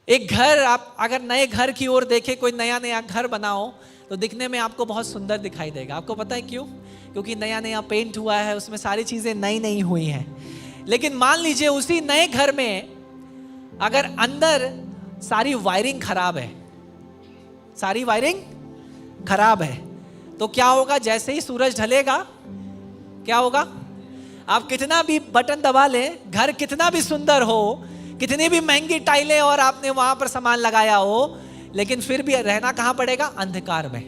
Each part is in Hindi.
एक घर, आप अगर नए घर की ओर देखें, कोई नया नया घर बनाओ तो दिखने में आपको बहुत सुंदर दिखाई देगा। आपको पता है क्यों? क्योंकि नया नया पेंट हुआ है, उसमें सारी चीजें नई नई हुई हैं। लेकिन मान लीजिए उसी नए घर में अगर अंदर सारी वायरिंग खराब है, सारी वायरिंग खराब है, तो क्या होगा? जैसे ही सूरज ढलेगा क्या होगा? आप कितना भी बटन दबा लें, घर कितना भी सुंदर हो, कितनी भी महंगी टाइलें और आपने वहां पर सामान लगाया हो, लेकिन फिर भी रहना कहां पड़ेगा? अंधकार में।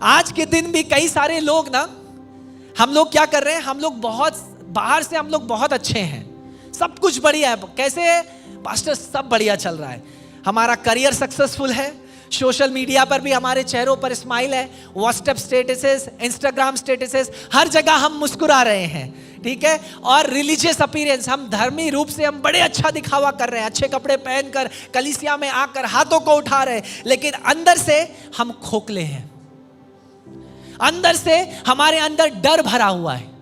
आज के दिन भी कई सारे लोग ना, हम लोग क्या कर रहे हैं, हम लोग बहुत बाहर से हम लोग बहुत अच्छे हैं, सब कुछ बढ़िया है। कैसे पास्टर? सब बढ़िया चल रहा है, हमारा करियर सक्सेसफुल है, सोशल मीडिया पर भी हमारे चेहरों पर स्माइल है, व्हाट्सएप स्टेटसेस, इंस्टाग्राम स्टेटसेस, हर जगह हम मुस्कुरा रहे हैं, ठीक है। और रिलीजियस अपीयरेंस, हम धर्मी रूप से हम बड़े अच्छा दिखावा कर रहे हैं, अच्छे कपड़े पहनकर कलीसिया में आकर हाथों को उठा रहे हैं, लेकिन अंदर से हम खोखले हैं, अंदर से हमारे अंदर डर भरा हुआ है,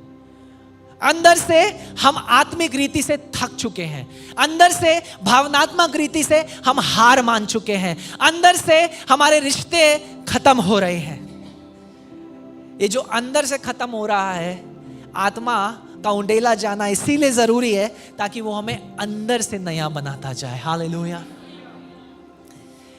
अंदर से हम आत्मिक रीति से थक चुके हैं, अंदर से भावनात्मक रीति से हम हार मान चुके हैं, अंदर से हमारे रिश्ते खत्म हो रहे हैं। ये जो अंदर से खत्म हो रहा है, आत्मा का उंडेला जाना इसीलिए जरूरी है ताकि वो हमें अंदर से नया बनाता जाए। हालेलुया।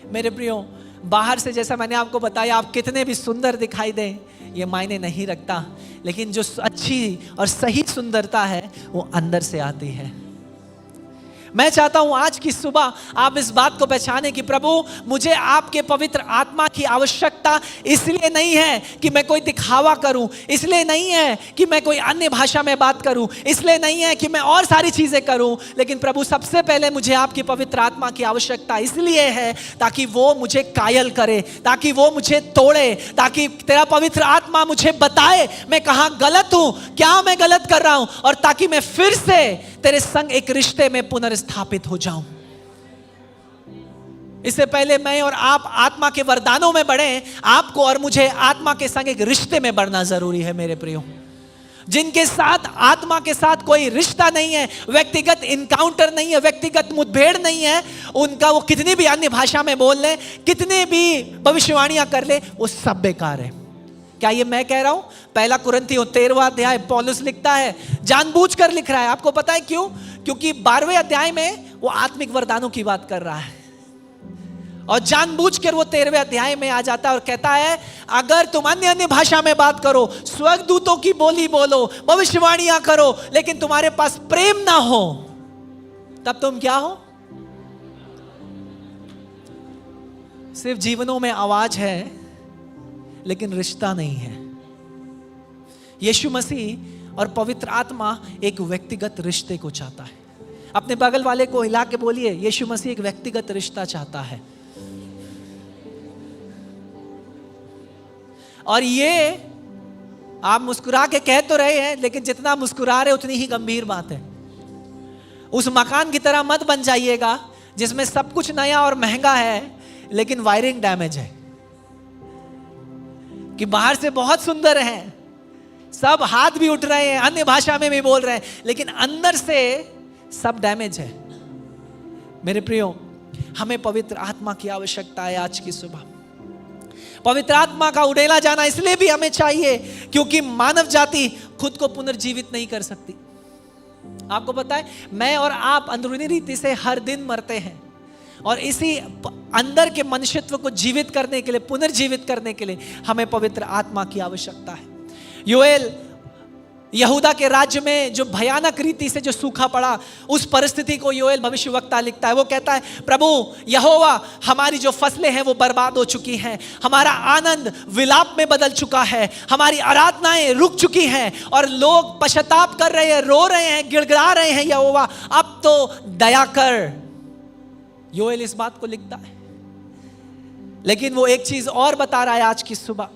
मेरे प्रियो, बाहर से जैसा मैंने आपको बताया, आप कितने भी सुंदर दिखाई दें ये मायने नहीं रखता, लेकिन जो अच्छी और सही सुंदरता है वो अंदर से आती है। मैं चाहता हूं आज की सुबह आप इस बात को पहचाने कि प्रभु, मुझे आपके पवित्र आत्मा की आवश्यकता इसलिए नहीं है कि मैं कोई दिखावा करूं, इसलिए नहीं है कि मैं कोई अन्य भाषा में बात करूं, इसलिए नहीं है कि मैं और सारी चीजें करूं, लेकिन प्रभु सबसे पहले मुझे आपकी पवित्र आत्मा की आवश्यकता इसलिए है ताकि वो मुझे कायल करे, ताकि वो मुझे तोड़े, ताकि तेरा पवित्र आत्मा मुझे बताए मैं कहां गलत हूं, क्या मैं गलत कर रहा हूं, और ताकि मैं फिर से तेरे संग एक रिश्ते में पुनर्स्थापित हो जाऊं। इससे पहले मैं और आप आत्मा के वरदानों में बढ़े, आपको और मुझे आत्मा के संग एक रिश्ते में बढ़ना जरूरी है। मेरे प्रियो, जिनके साथ आत्मा के साथ कोई रिश्ता नहीं है, व्यक्तिगत इनकाउंटर नहीं है, व्यक्तिगत मुठभेड़ नहीं है, उनका वो कितनी भी अन्य भाषा में बोल ले, कितने भी भविष्यवाणियां कर ले, वो सब बेकार है। क्या ये मैं कह रहा हूं? पहला कुरिन्थियों 13वां अध्याय पौलुस लिखता है, जानबूझकर लिख रहा है। आपको पता है क्यों? क्योंकि 12वें अध्याय में वो आत्मिक वरदानों की बात कर रहा है, और जानबूझकर वो 13वें अध्याय में आ जाता है और कहता है, अगर तुम अन्य अन्य भाषा में बात करो, स्वर्गदूतों की बोली बोलो, भविष्यवाणियां करो, लेकिन तुम्हारे पास प्रेम ना हो, तब तुम क्या हो? सिर्फ जीवनों में आवाज है लेकिन रिश्ता नहीं है। यीशु मसीह और पवित्र आत्मा एक व्यक्तिगत रिश्ते को चाहता है। अपने बगल वाले को हिला के बोलिए, यीशु मसीह एक व्यक्तिगत रिश्ता चाहता है। और ये आप मुस्कुरा के कह तो रहे हैं, लेकिन जितना मुस्कुरा रहे उतनी ही गंभीर बात है। उस मकान की तरह मत बन जाइएगा जिसमें सब कुछ नया और महंगा है लेकिन वायरिंग डैमेज है, कि बाहर से बहुत सुंदर हैं, सब हाथ भी उठ रहे हैं, अन्य भाषा में भी बोल रहे हैं, लेकिन अंदर से सब डैमेज है। मेरे प्रियो, हमें पवित्र आत्मा की आवश्यकता है आज की सुबह। पवित्र आत्मा का उड़ेला जाना इसलिए भी हमें चाहिए क्योंकि मानव जाति खुद को पुनर्जीवित नहीं कर सकती। आपको पता है, मैं और आप अंदरूनी रीति से हर दिन मरते हैं, और इसी अंदर के मनुष्यत्व को जीवित करने के लिए, पुनर्जीवित करने के लिए हमें पवित्र आत्मा की आवश्यकता है। योएल यहूदा के राज्य में जो भयानक रीति से जो सूखा पड़ा, उस परिस्थिति को योएल भविष्यवक्ता लिखता है। वो कहता है, प्रभु यहोवा, हमारी जो फसलें हैं वो बर्बाद हो चुकी हैं, हमारा आनंद विलाप में बदल चुका है, हमारी आराधनाएं रुक चुकी हैं, और लोग पश्चाताप कर रहे हैं, रो रहे हैं, गिड़गिड़ा रहे हैं, यहोवा अब तो दया कर। योएल इस बात को लिखता है, लेकिन वो एक चीज और बता रहा है आज की सुबह।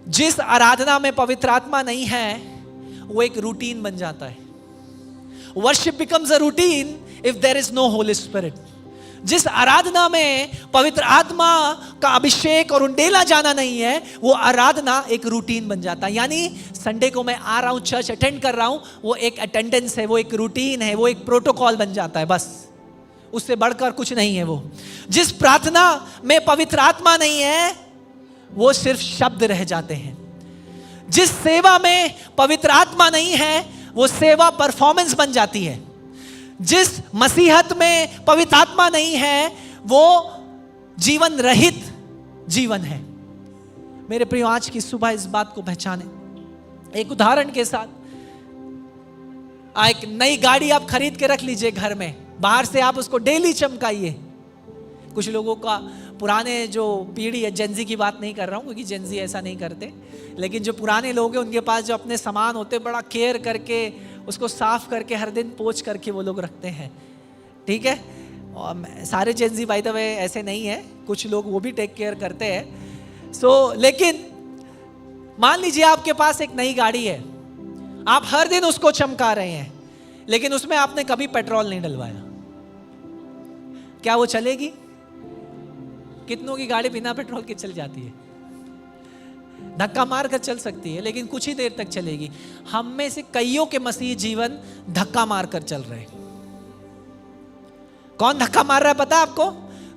जिस आराधना में पवित्र आत्मा नहीं है वो एक रूटीन बन जाता है। Worship becomes a routine if there is no holy spirit. जिस आराधना में पवित्र आत्मा का अभिषेक और उंडेला जाना नहीं है, वो आराधना एक रूटीन बन जाता है। यानी संडे को मैं आ रहा हूं, चर्च अटेंड कर रहा हूं, वो एक अटेंडेंस है, वो एक रूटीन है, वो एक प्रोटोकॉल बन जाता है, बस उससे बढ़कर कुछ नहीं है। वो जिस प्रार्थना में पवित्र आत्मा नहीं है, वो सिर्फ शब्द रह जाते हैं। जिस सेवा में पवित्र आत्मा नहीं है, वो सेवा परफॉर्मेंस बन जाती है। जिस मसीहत में पवित्र आत्मा नहीं है, वो जीवन रहित जीवन है। मेरे प्रिय, आज की सुबह इस बात को पहचाने। एक उदाहरण के साथ, एक नई गाड़ी आप खरीद के रख लीजिए घर में, बाहर से आप उसको डेली चमकाइए। कुछ लोगों का पुराने जो पीढ़ी है, जेंजी की बात नहीं कर रहा हूं क्योंकि जेंजी ऐसा नहीं करते, लेकिन जो पुराने लोग हैं उनके पास जो अपने सामान होते, बड़ा केयर करके उसको साफ करके हर दिन पोंछ करके वो लोग रखते हैं, ठीक है। और सारे जेंजी बाय द वे ऐसे नहीं है, कुछ लोग वो भी टेक केयर करते हैं। लेकिन मान लीजिए आपके पास एक नई गाड़ी है, आप हर दिन उसको चमका रहे हैं, लेकिन उसमें आपने कभी पेट्रोल नहीं डलवाया, क्या वो चलेगी? कितनों की गाड़ी बिना पेट्रोल के चल जाती है, धक्का मार कर चल सकती है, लेकिन कुछ ही देर तक चलेगी। हम में से कईयों के मसीह जीवन धक्का मार कर चल रहे हैं। कौन धक्का मार रहा है पता है आपको?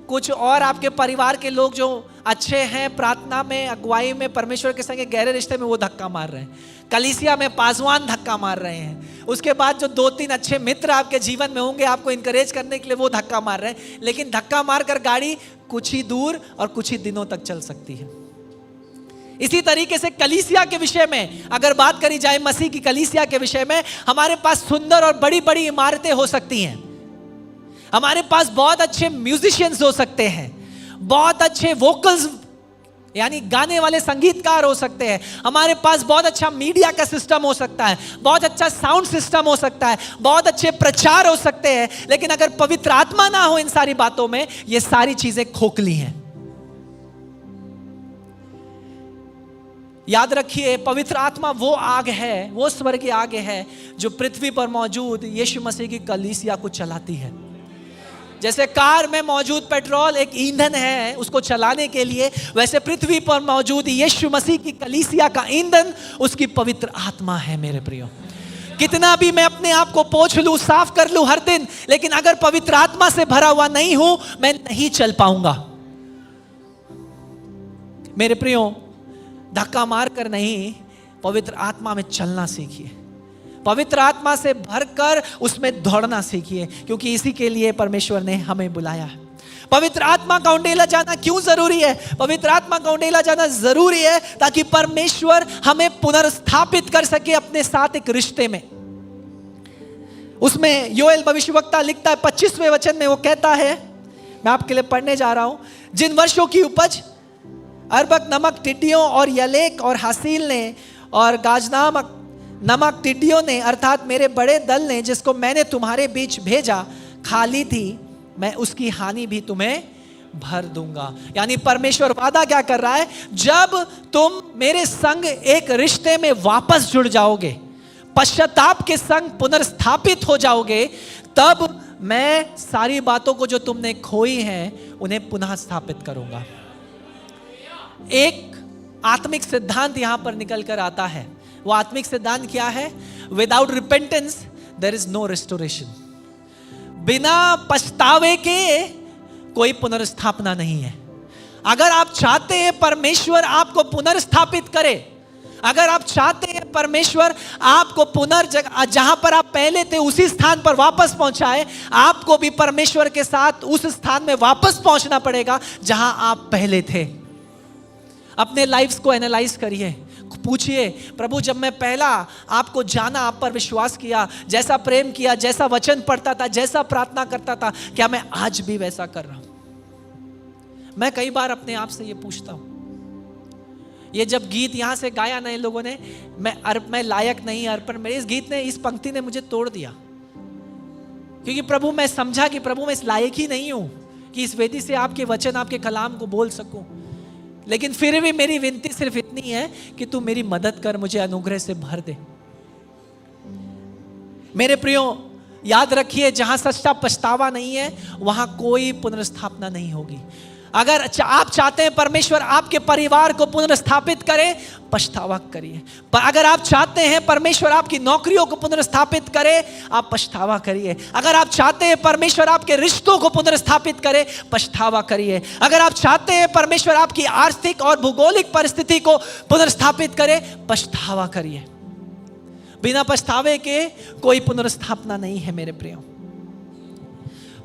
कुछ और आपके परिवार के लोग जो अच्छे हैं, प्रार्थना में, अगुवाई में, परमेश्वर के संग गहरे रिश्ते में, वो धक्का मार रहे हैं। कलीसिया में पासवान धक्का मार रहे हैं। उसके बाद जो 2-3 अच्छे मित्र आपके जीवन में होंगे आपको इंकरेज करने के लिए, वो धक्का मार रहे हैं। लेकिन धक्का मारकर गाड़ी कुछ ही दूर और कुछ ही दिनों तक चल सकती है। इसी तरीके से कलीसिया के विषय में अगर बात करी जाए, मसीह की कलीसिया के विषय में, हमारे पास सुंदर और बड़ी बड़ी इमारतें हो सकती हैं, हमारे पास बहुत अच्छे म्यूजिशियंस हो सकते हैं, बहुत अच्छे वोकल्स यानी गाने वाले संगीतकार हो सकते हैं, हमारे पास बहुत अच्छा मीडिया का सिस्टम हो सकता है, बहुत अच्छा साउंड सिस्टम हो सकता है, बहुत अच्छे प्रचार हो सकते हैं, लेकिन अगर पवित्र आत्मा ना हो इन सारी बातों में, ये सारी चीजें खोखली हैं। याद रखिए, पवित्र आत्मा वो आग है, वो स्वर्गीय आग है जो पृथ्वी पर मौजूद यीशु मसीह की कलीसिया को चलाती है। जैसे कार में मौजूद पेट्रोल एक ईंधन है उसको चलाने के लिए, वैसे पृथ्वी पर मौजूद यीशु मसीह की कलीसिया का ईंधन उसकी पवित्र आत्मा है। मेरे प्रियो, कितना भी मैं अपने आप को पोंछ लूं, साफ कर लूं हर दिन, लेकिन अगर पवित्र आत्मा से भरा हुआ नहीं हूं, मैं नहीं चल पाऊंगा। मेरे प्रियो, धक्का मार कर नहीं, पवित्र आत्मा में चलना सीखिए, पवित्र आत्मा से भरकर उसमें दौड़ना सीखिए, क्योंकि इसी के लिए परमेश्वर ने हमें बुलाया है। पवित्र आत्मा का उंडेला जाना क्यों जरूरी है? पवित्र आत्मा का उंडेला जाना जरूरी है ताकि परमेश्वर हमें पुनर्स्थापित कर सके अपने साथ एक रिश्ते में। उसमें योएल भविष्यवक्ता लिखता है 25वें वचन में, वो कहता है, मैं आपके लिए पढ़ने जा रहा हूं, जिन वर्षों की उपज अरबक नमक टिड्डियों और यलेक और हासील ने और गाजनामक नमक टिड्डियों ने, अर्थात मेरे बड़े दल ने, जिसको मैंने तुम्हारे बीच भेजा, खा ली थी, मैं उसकी हानि भी तुम्हें भर दूंगा। यानी परमेश्वर वादा क्या कर रहा है? जब तुम मेरे संग एक रिश्ते में वापस जुड़ जाओगे, पश्चाताप के संग पुनर्स्थापित हो जाओगे, तब मैं सारी बातों को जो तुमने खोई हैं उन्हें पुनः स्थापित करूंगा। एक आत्मिक सिद्धांत यहां पर निकल कर आता है। वो आत्मिक सिद्धांत क्या है? Without repentance there is no restoration. बिना पछतावे के कोई पुनर्स्थापना नहीं है। अगर आप चाहते हैं परमेश्वर आपको पुनर्स्थापित करे, अगर आप चाहते हैं परमेश्वर आपको जहां पर आप पहले थे उसी स्थान पर वापस पहुंचाए, आपको भी परमेश्वर के साथ उस स्थान में वापस पहुंचना पड़ेगा जहां आप पहले थे। अपने लाइफ्स को एनालाइज करिए, पूछिए, प्रभु जब मैं पहला आपको जाना, आप पर विश्वास किया, जैसा प्रेम किया, जैसा वचन पढ़ता था, जैसा प्रार्थना करता था, क्या मैं आज भी वैसा कर रहा हूं? मैं कई बार अपने आप से ये पूछता हूं। ये जब गीत यहां से गाया ना इन लोगों ने, मैं लायक नहीं अर्पण, मेरे इस गीत ने, इस पंक्ति ने मुझे तोड़ दिया, क्योंकि प्रभु मैं समझा कि प्रभु मैं इस लायक ही नहीं हूं कि इस वेदी से आपके वचन, आपके कलाम को बोल सकूं। लेकिन फिर भी मेरी विनती सिर्फ इतनी है कि तू मेरी मदद कर, मुझे अनुग्रह से भर दे। मेरे प्रियो, याद रखिए, जहां सच्चा पछतावा नहीं है वहां कोई पुनर्स्थापना नहीं होगी। अगर आप चाहते हैं परमेश्वर आपके परिवार को पुनर्स्थापित करे, पछतावा करिए। पर अगर आप चाहते हैं परमेश्वर आपकी नौकरियों को पुनर्स्थापित करे, आप पछतावा करिए। अगर आप चाहते हैं परमेश्वर आपके रिश्तों को पुनर्स्थापित करे, पछतावा करिए। अगर आप चाहते हैं परमेश्वर आपकी आर्थिक और भौगोलिक परिस्थिति को पुनर्स्थापित करे, पछतावा करिए। बिना पछतावे के कोई पुनर्स्थापना नहीं है मेरे प्रियो।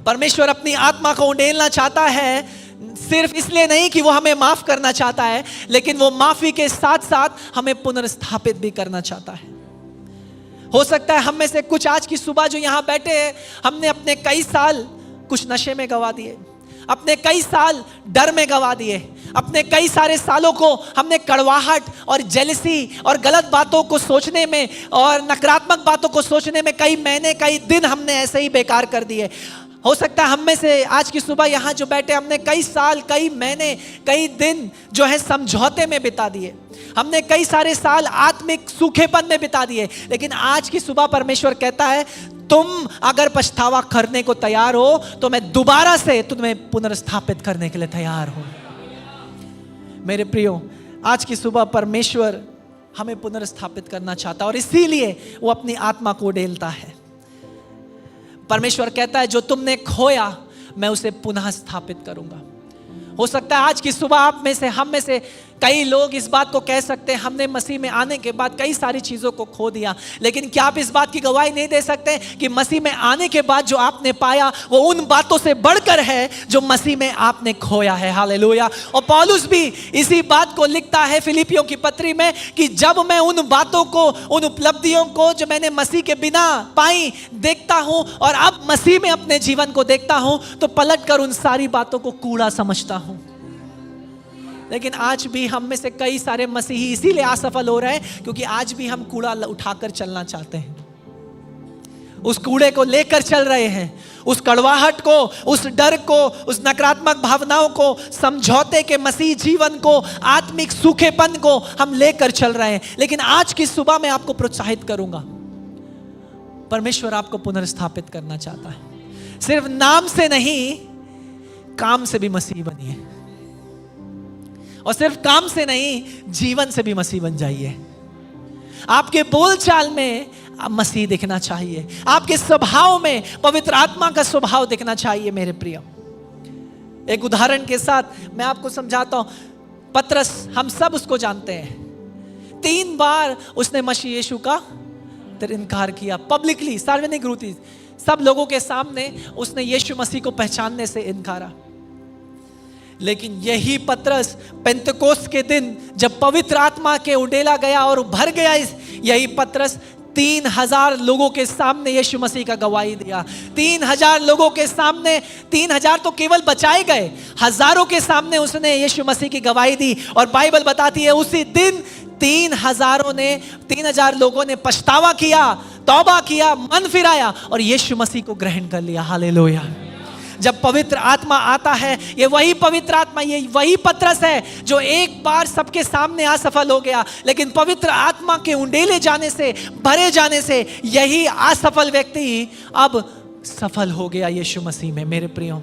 परमेश्वर अपनी आत्मा को उंडेलना चाहता है, सिर्फ इसलिए नहीं कि वो हमें माफ करना चाहता है, लेकिन वो माफी के साथ साथ हमें पुनर्स्थापित भी करना चाहता है। हो सकता है हम में से कुछ आज की सुबह जो यहां बैठे हैं, हमने अपने कई साल कुछ नशे में गवा दिए, अपने कई साल डर में गवा दिए, अपने कई सारे सालों को हमने कड़वाहट और जेलसी और गलत बातों को सोचने में और नकारात्मक बातों को सोचने में कई महीने कई दिन हमने ऐसे ही बेकार कर दिए। हो सकता है हम में से आज की सुबह यहाँ जो बैठे, हमने कई साल कई महीने कई दिन जो है समझौते में बिता दिए, हमने कई सारे साल आत्मिक सूखेपन में बिता दिए। लेकिन आज की सुबह परमेश्वर कहता है, तुम अगर पछतावा करने को तैयार हो तो मैं दोबारा से तुम्हें पुनर्स्थापित करने के लिए तैयार हूं। मेरे प्रियो, आज की सुबह परमेश्वर हमें पुनर्स्थापित करना चाहता है और इसीलिए वो अपनी आत्मा को उड़ेलता है। परमेश्वर कहता है, जो तुमने खोया मैं उसे पुनः स्थापित करूंगा। हो सकता है आज की सुबह आप में से, हम में से कई लोग इस बात को कह सकते हैं, हमने मसीह में आने के बाद कई सारी चीज़ों को खो दिया। लेकिन क्या आप इस बात की गवाही नहीं दे सकते कि मसीह में आने के बाद जो आपने पाया वो उन बातों से बढ़कर है जो मसीह में आपने खोया है। हालेलुया। और पौलुस भी इसी बात को लिखता है फिलिपियों की पत्री में कि जब मैं उन बातों को, उन उपलब्धियों को जो मैंने मसीह के बिना पाई देखता हूँ और अब मसीह में अपने जीवन को देखता हूँ, तो पलट कर उन सारी बातों को कूड़ा समझता हूँ। लेकिन आज भी हम में से कई सारे मसीही इसीलिए असफल हो रहे हैं क्योंकि आज भी हम कूड़ा उठाकर चलना चाहते हैं, उस कूड़े को लेकर चल रहे हैं, उस कड़वाहट को, उस डर को, उस नकारात्मक भावनाओं को, समझौते के मसीह जीवन को, आत्मिक सूखेपन को हम लेकर चल रहे हैं। लेकिन आज की सुबह मैं आपको प्रोत्साहित करूंगा, परमेश्वर आपको पुनर्स्थापित करना चाहता है। सिर्फ नाम से नहीं, काम से भी मसीह बनिए, और सिर्फ काम से नहीं, जीवन से भी मसीह बन जाइए। आपके बोलचाल में मसीह दिखना चाहिए, आपके स्वभाव में पवित्र आत्मा का स्वभाव दिखना चाहिए। मेरे प्रिय, एक उदाहरण के साथ मैं आपको समझाता हूं। पतरस, हम सब उसको जानते हैं, 3 बार उसने मसीह यीशु का इनकार किया, पब्लिकली, सार्वजनिक रूप से, सब लोगों के सामने उसने यीशु मसीह को पहचानने से इनकारा। लेकिन यही पतरस पेंतकोस्त के दिन जब पवित्र आत्मा के उडेला गया और भर गया, यही पतरस 3000 लोगों के सामने यीशु मसीह का गवाही दिया। 3000 लोगों के सामने, 3000 तो केवल बचाए गए, हजारों के सामने उसने यीशु मसीह की गवाही दी। और बाइबल बताती है उसी दिन 3000 लोगों ने पछतावा किया, तौबा किया, मन फिराया और यीशु मसीह को ग्रहण कर लिया। हालेलुया। जब पवित्र आत्मा आता है, ये वही पवित्र आत्मा, ये वही पतरस है जो एक बार सबके सामने असफल हो गया, लेकिन पवित्र आत्मा के उंडेले जाने से, भरे जाने से यही असफल व्यक्ति अब सफल हो गया यीशु मसीह में। मेरे प्रियो,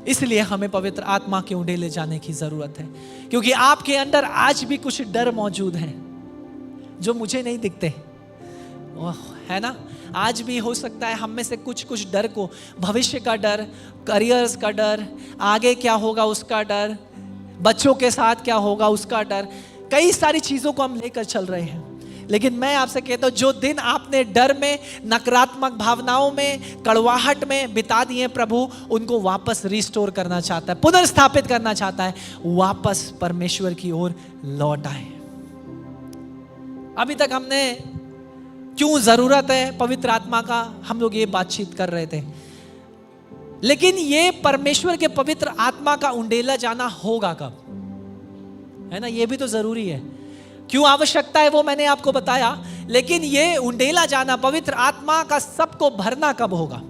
इसलिए हमें पवित्र आत्मा के उंडेले जाने की जरूरत है, क्योंकि आपके अंदर आज भी कुछ डर मौजूद हैं जो मुझे नहीं दिखते, है ना। आज भी हो सकता है हम में से कुछ डर को, भविष्य का डर, करियर्स का डर, आगे क्या होगा उसका डर, बच्चों के साथ क्या होगा उसका डर, कई सारी चीज़ों को हम लेकर चल रहे हैं। लेकिन मैं आपसे कहता हूँ, जो दिन आपने डर में, नकारात्मक भावनाओं में, कड़वाहट में बिता दिए, प्रभु उनको वापस रिस्टोर करना चाहता है, पुनर्स्थापित करना चाहता है, वापस परमेश्वर की ओर लौट आए। अभी तक हमने क्यों जरूरत है पवित्र आत्मा का, हम लोग ये बातचीत कर रहे थे। लेकिन ये परमेश्वर के पवित्र आत्मा का उंडेला जाना होगा कब, है ना, ये भी तो जरूरी है। क्यों आवश्यकता है वो मैंने आपको बताया, लेकिन ये उंडेला जाना, पवित्र आत्मा का सबको भरना कब होगा?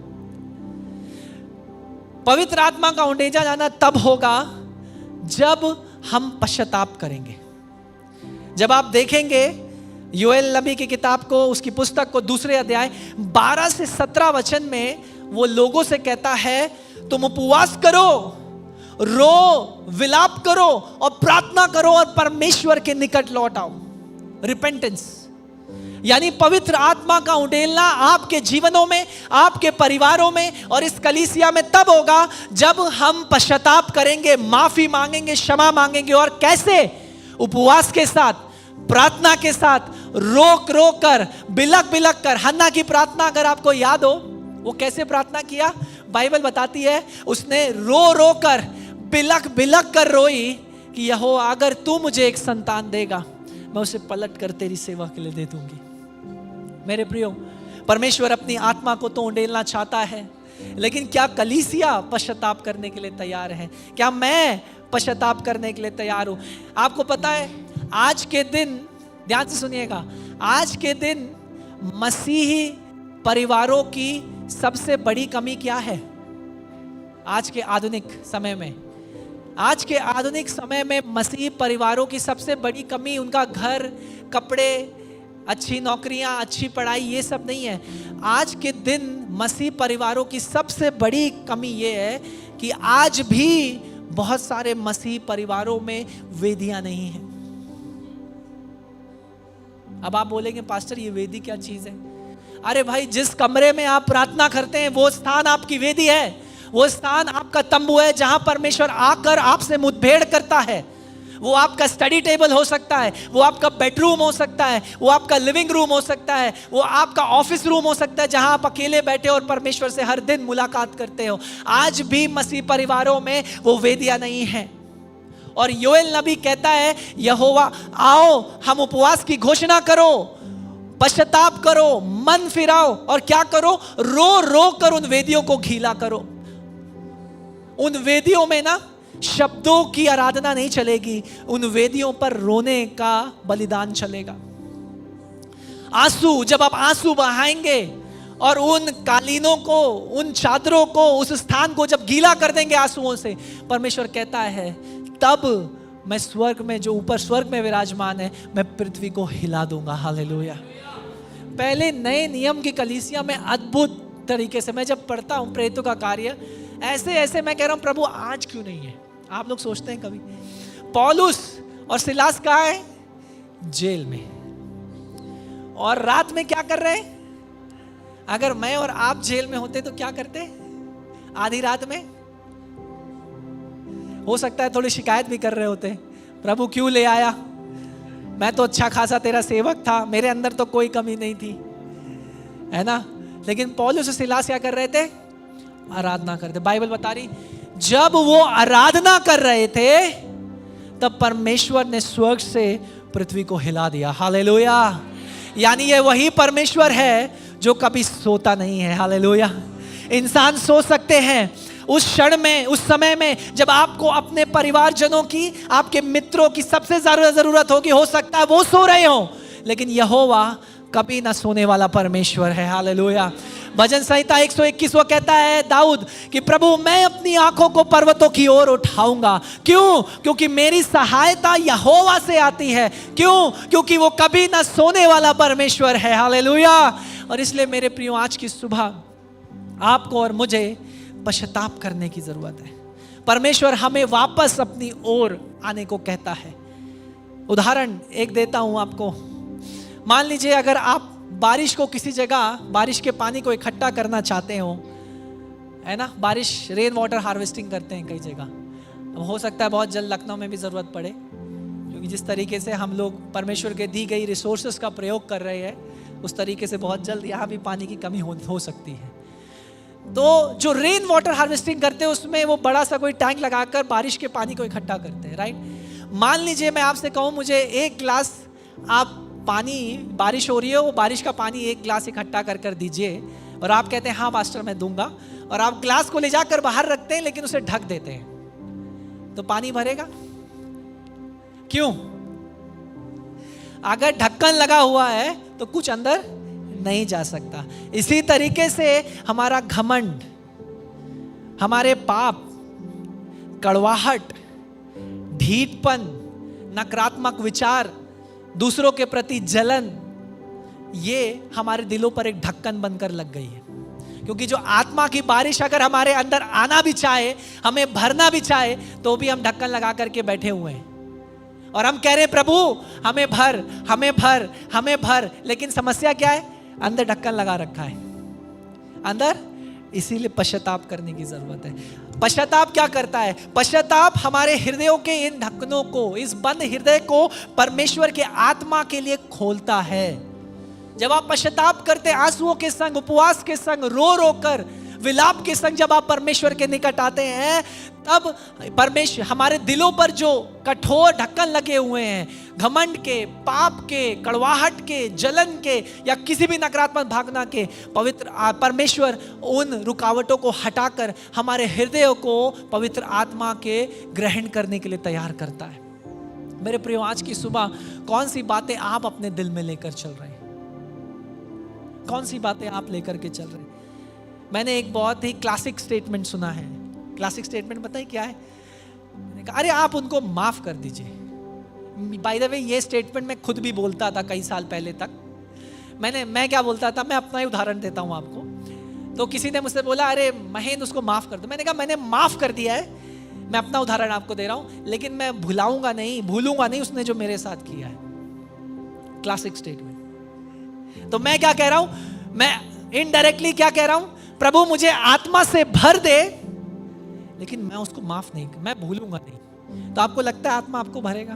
पवित्र आत्मा का उंडेला जाना तब होगा जब हम पश्चाताप करेंगे, जब आप देखेंगे योएल नबी की किताब को, उसकी पुस्तक को, दूसरे अध्याय 12 से 17 वचन में वो लोगों से कहता है तुम उपवास करो, रो, विलाप करो और प्रार्थना करो और परमेश्वर के निकट लौट आओ। रिपेंटेंस यानी पवित्र आत्मा का उंडेलना आपके जीवनों में, आपके परिवारों में और इस कलीसिया में तब होगा जब हम पश्चाताप करेंगे, माफी मांगेंगे, क्षमा मांगेंगे। और कैसे? उपवास के साथ, प्रार्थना के साथ, रोक रोक कर, बिलक बिलक कर। हन्ना की प्रार्थना अगर आपको याद हो, वो कैसे प्रार्थना किया बाइबल बताती है, उसने रो रो कर, बिलक बिलक कर रोई कि यहोवा अगर तू मुझे एक संतान देगा, मैं उसे पलट कर तेरी सेवा के लिए दे दूंगी। मेरे प्रियो, परमेश्वर अपनी आत्मा को तो उंडेलना चाहता है, लेकिन क्या कलीसिया पश्चाताप करने के लिए तैयार है? क्या मैं पश्चाताप करने के लिए तैयार हूं? आपको पता है आज के दिन, ध्यान से सुनिएगा, आज के दिन मसीही परिवारों की सबसे बड़ी कमी क्या है? आज के आधुनिक समय में, आज के आधुनिक समय में मसीही परिवारों की सबसे बड़ी कमी उनका घर, कपड़े, अच्छी नौकरियां, अच्छी पढ़ाई, ये सब नहीं है। आज के दिन मसीही परिवारों की सबसे बड़ी कमी ये है कि आज भी बहुत सारे मसीही परिवारों में वेदियां नहीं है। अब आप बोलेंगे पास्टर ये वेदी क्या चीज है? अरे भाई, जिस कमरे में आप प्रार्थना करते हैं वो स्थान आपकी वेदी है, वो स्थान आपका तंबू है जहां परमेश्वर आकर आपसे मुठभेड़ करता है। वो आपका स्टडी टेबल हो सकता है, वो आपका बेडरूम हो सकता है, वो आपका लिविंग रूम हो सकता है, वो आपका ऑफिस रूम हो सकता है जहां आप अकेले बैठे और परमेश्वर से हर दिन मुलाकात करते हो। आज भी मसीह परिवारों में वो वेदियां नहीं है। और योएल नबी कहता है यहोवा आओ, हम उपवास की घोषणा करो, पश्चाताप करो, मन फिराओ और क्या करो? रो रो कर उन वेदियों को गीला करो। उन वेदियों में ना शब्दों की आराधना नहीं चलेगी, उन वेदियों पर रोने का बलिदान चलेगा। आंसू, जब आप आंसू बहाएंगे और उन कालीनों को, उन चादरों को, उस स्थान को जब गीला कर देंगे आंसुओं से, परमेश्वर कहता है तब मैं स्वर्ग में, जो ऊपर स्वर्ग में विराजमान है, मैं पृथ्वी को हिला दूंगा। हालेलुया। पहले नए नियम की कलीसिया में अद्भुत तरीके से मैं जब पढ़ता हूं प्रेरितों का कार्य, ऐसे ऐसे मैं कह रहा हूं प्रभु आज क्यों नहीं है? आप लोग सोचते हैं कभी पौलुस और सिलास कहाँ है? जेल में। और रात में क्या कर रहे हैं? अगर मैं और आप जेल में होते तो क्या करते? आधी रात में हो सकता है थोड़ी शिकायत भी कर रहे होते, प्रभु क्यों ले आया? मैं तो अच्छा खासा तेरा सेवक था, मेरे अंदर तो कोई कमी नहीं थी, है ना? लेकिन पौलुस और सिलास क्या कर रहे थे? आराधना करते। बाइबल बता रही जब वो आराधना कर रहे थे तब परमेश्वर ने स्वर्ग से पृथ्वी को हिला दिया। हालेलुया। यानी ये वही परमेश्वर है जो कभी सोता नहीं है। हालेलुया। इंसान सो सकते हैं उस क्षण में, उस समय में जब आपको अपने परिवारजनों की, आपके मित्रों की सबसे ज्यादा जरूरत होगी, हो सकता है वो सो रहे हो, लेकिन यहोवा कभी ना सोने वाला परमेश्वर है। हालेलुया। भजन संहिता 121 वो कहता है दाऊद कि प्रभु मैं अपनी आंखों को पर्वतों की ओर उठाऊंगा। क्यों? क्योंकि मेरी सहायता यहोवा से आती है। क्यों? क्योंकि वो कभी ना सोने वाला परमेश्वर है। हालेलुया। और इसलिए मेरे प्रियो, आज की सुबह आपको और मुझे पश्चाताप करने की जरूरत है। परमेश्वर हमें वापस अपनी ओर आने को कहता है। उदाहरण एक देता हूं आपको। मान लीजिए अगर आप बारिश को किसी जगह, बारिश के पानी को इकट्ठा करना चाहते हो, है ना? बारिश, रेन वाटर हार्वेस्टिंग करते हैं कई जगह। अब हो सकता है बहुत जल्द लखनऊ में भी ज़रूरत पड़े, क्योंकि जिस तरीके से हम लोग परमेश्वर के दी गई रिसोर्सेज का प्रयोग कर रहे हैं, उस तरीके से बहुत जल्द यहाँ भी पानी की कमी हो सकती है। तो जो रेन वाटर हार्वेस्टिंग करते हैं उसमें वो बड़ा सा कोई टैंक लगाकर बारिश के पानी को इकट्ठा करते हैं, राइट? मान लीजिए मैं आपसे कहूँ मुझे एक गिलास आप पानी, बारिश हो रही है, वो बारिश का पानी एक गिलास इकट्ठा कर दीजिए, और आप कहते हैं हाँ पास्टर मैं दूंगा, और आप गिलास को ले जाकर बाहर रखते हैं लेकिन उसे ढक देते हैं, तो पानी भरेगा? क्यों? अगर ढक्कन लगा हुआ है तो कुछ अंदर नहीं जा सकता। इसी तरीके से हमारा घमंड, हमारे पाप, कड़वाहट, ढीठपन, नकारात्मक विचार, दूसरों के प्रति जलन, ये हमारे दिलों पर एक ढक्कन बनकर लग गई है। क्योंकि जो आत्मा की बारिश अगर हमारे अंदर आना भी चाहे, हमें भरना भी चाहे, तो भी हम ढक्कन लगा करके बैठे हुए हैं और हम कह रहे हैं प्रभु हमें भर, हमें भर, हमें भर। लेकिन समस्या क्या है? अंदर ढक्कन लगा रखा है अंदर। इसीलिए पश्चाताप करने की जरूरत है। पश्चाताप क्या करता है? पश्चाताप हमारे हृदयों के इन ढक्कनों को, इस बंद हृदय को परमेश्वर के आत्मा के लिए खोलता है। जब आप पश्चाताप करते, आंसुओं के संग, उपवास के संग, रो रो कर, विलाप के संग जब आप परमेश्वर के निकट आते हैं, तब परमेश्वर हमारे दिलों पर जो कठोर ढक्कन लगे हुए हैं, घमंड के, पाप के, कड़वाहट के, जलन के या किसी भी नकारात्मक भावना के, पवित्र परमेश्वर उन रुकावटों को हटाकर हमारे हृदयों को पवित्र आत्मा के ग्रहण करने के लिए तैयार करता है। मेरे प्रियो, आज की सुबह कौन सी बातें आप अपने दिल में लेकर चल रहे हैं? कौन सी बातें आप लेकर के चल रहे हैं? मैंने एक बहुत ही क्लासिक स्टेटमेंट सुना है। क्लासिक स्टेटमेंट पता है क्या है? मैंने कहा अरे आप उनको माफ कर दीजिए। बाय द वे ये स्टेटमेंट मैं खुद भी बोलता था कई साल पहले तक। मैं क्या बोलता था, मैं अपना ही उदाहरण देता हूँ आपको। तो किसी ने मुझसे बोला अरे महेंद्र उसको माफ कर दो। मैंने कहा मैंने माफ कर दिया है, मैं अपना उदाहरण आपको दे रहा हूँ, लेकिन मैं भूलूंगा नहीं उसने जो मेरे साथ किया है। Classic statement. तो मैं क्या कह रहा हूं? मैं इनडायरेक्टली क्या कह रहा हूं? प्रभु मुझे आत्मा से भर दे, लेकिन मैं उसको माफ नहीं, मैं भूलूंगा नहीं। तो आपको लगता है आत्मा आपको भरेगा?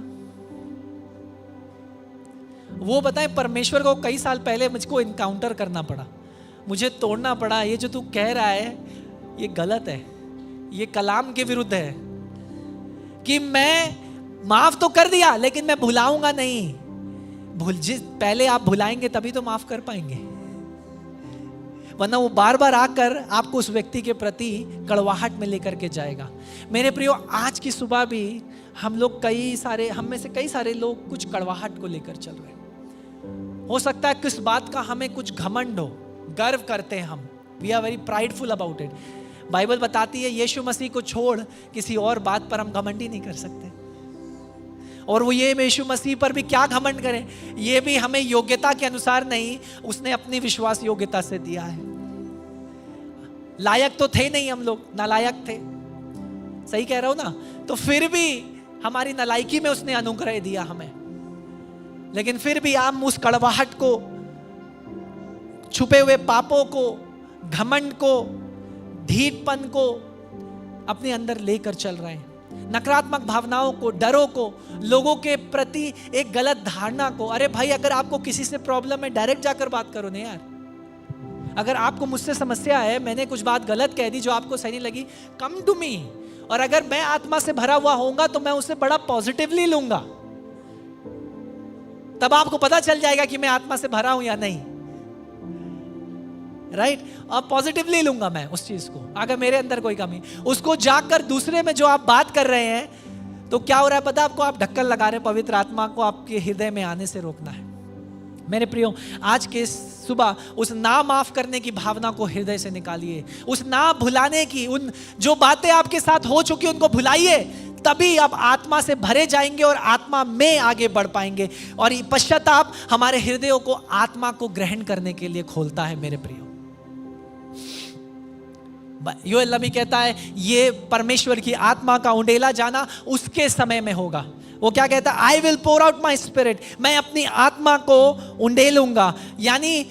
वो बताएं, परमेश्वर को कई साल पहले मुझको इनकाउंटर करना पड़ा, मुझे तोड़ना पड़ा। ये जो तू कह रहा है ये गलत है, ये कलाम के विरुद्ध है कि मैं माफ तो कर दिया लेकिन मैं भुलाऊंगा नहीं। पहले आप भुलाएंगे तभी तो माफ कर पाएंगे, वरना वो बार बार आकर आपको उस व्यक्ति के प्रति कड़वाहट में लेकर के जाएगा। मेरे प्रियो, आज की सुबह भी हम में से कई सारे लोग कुछ कड़वाहट को लेकर चल रहे हैं। हो सकता है किस बात का हमें कुछ घमंड हो, गर्व करते हैं हम, we are very prideful about it. Bible बताती है यीशु मसीह को छोड़ किसी और बात पर हम घमंड ही नहीं कर सकते। और वो ये यीशु मसीह पर भी क्या घमंड करें? ये भी हमें योग्यता के अनुसार नहीं, उसने अपनी विश्वास योग्यता से दिया है। लायक तो थे नहीं, हम लोग नालायक थे, सही कह रहा हूं ना? तो फिर भी हमारी नालायकी में उसने अनुग्रह दिया हमें। लेकिन फिर भी हम उस कड़वाहट को, छुपे हुए पापों को, घमंड को, ढीठपन को अपने अंदर लेकर चल रहे हैं। नकारात्मक भावनाओं को, डरों को, लोगों के प्रति एक गलत धारणा को। अरे भाई, अगर आपको किसी से प्रॉब्लम है, डायरेक्ट जाकर बात करो ना यार। अगर आपको मुझसे समस्या है, मैंने कुछ बात गलत कह दी जो आपको सही नहीं लगी, कम टू मी। और अगर मैं आत्मा से भरा हुआ होऊंगा तो मैं उसे बड़ा पॉजिटिवली लूंगा। तब आपको पता चल जाएगा कि मैं आत्मा से भरा हूं या नहीं, राइट? अब पॉजिटिवली लूंगा मैं उस चीज को। अगर मेरे अंदर कोई कमी, उसको जाकर दूसरे में जो आप बात कर रहे हैं, तो क्या हो रहा है पता आपको? आप ढक्कन लगा रहे हैं पवित्र आत्मा को आपके हृदय में आने से रोकना है। मेरे प्रियो, आज के सुबह उस ना माफ करने की भावना को हृदय से निकालिए। उस ना भुलाने की, उन जो बातें आपके साथ हो चुकी उनको भुलाइए, तभी आप आत्मा से भरे जाएंगे और आत्मा में आगे बढ़ पाएंगे। और ये पश्चाताप हमारे हृदयों को आत्मा को ग्रहण करने के लिए खोलता है। मेरे प्रियो, योएल नबी कहता है ये परमेश्वर की आत्मा का उंडेला जाना उसके समय में होगा। वो क्या कहता है? I will pour out my spirit, मैं अपनी आत्मा को उंडेलूंगा। यानी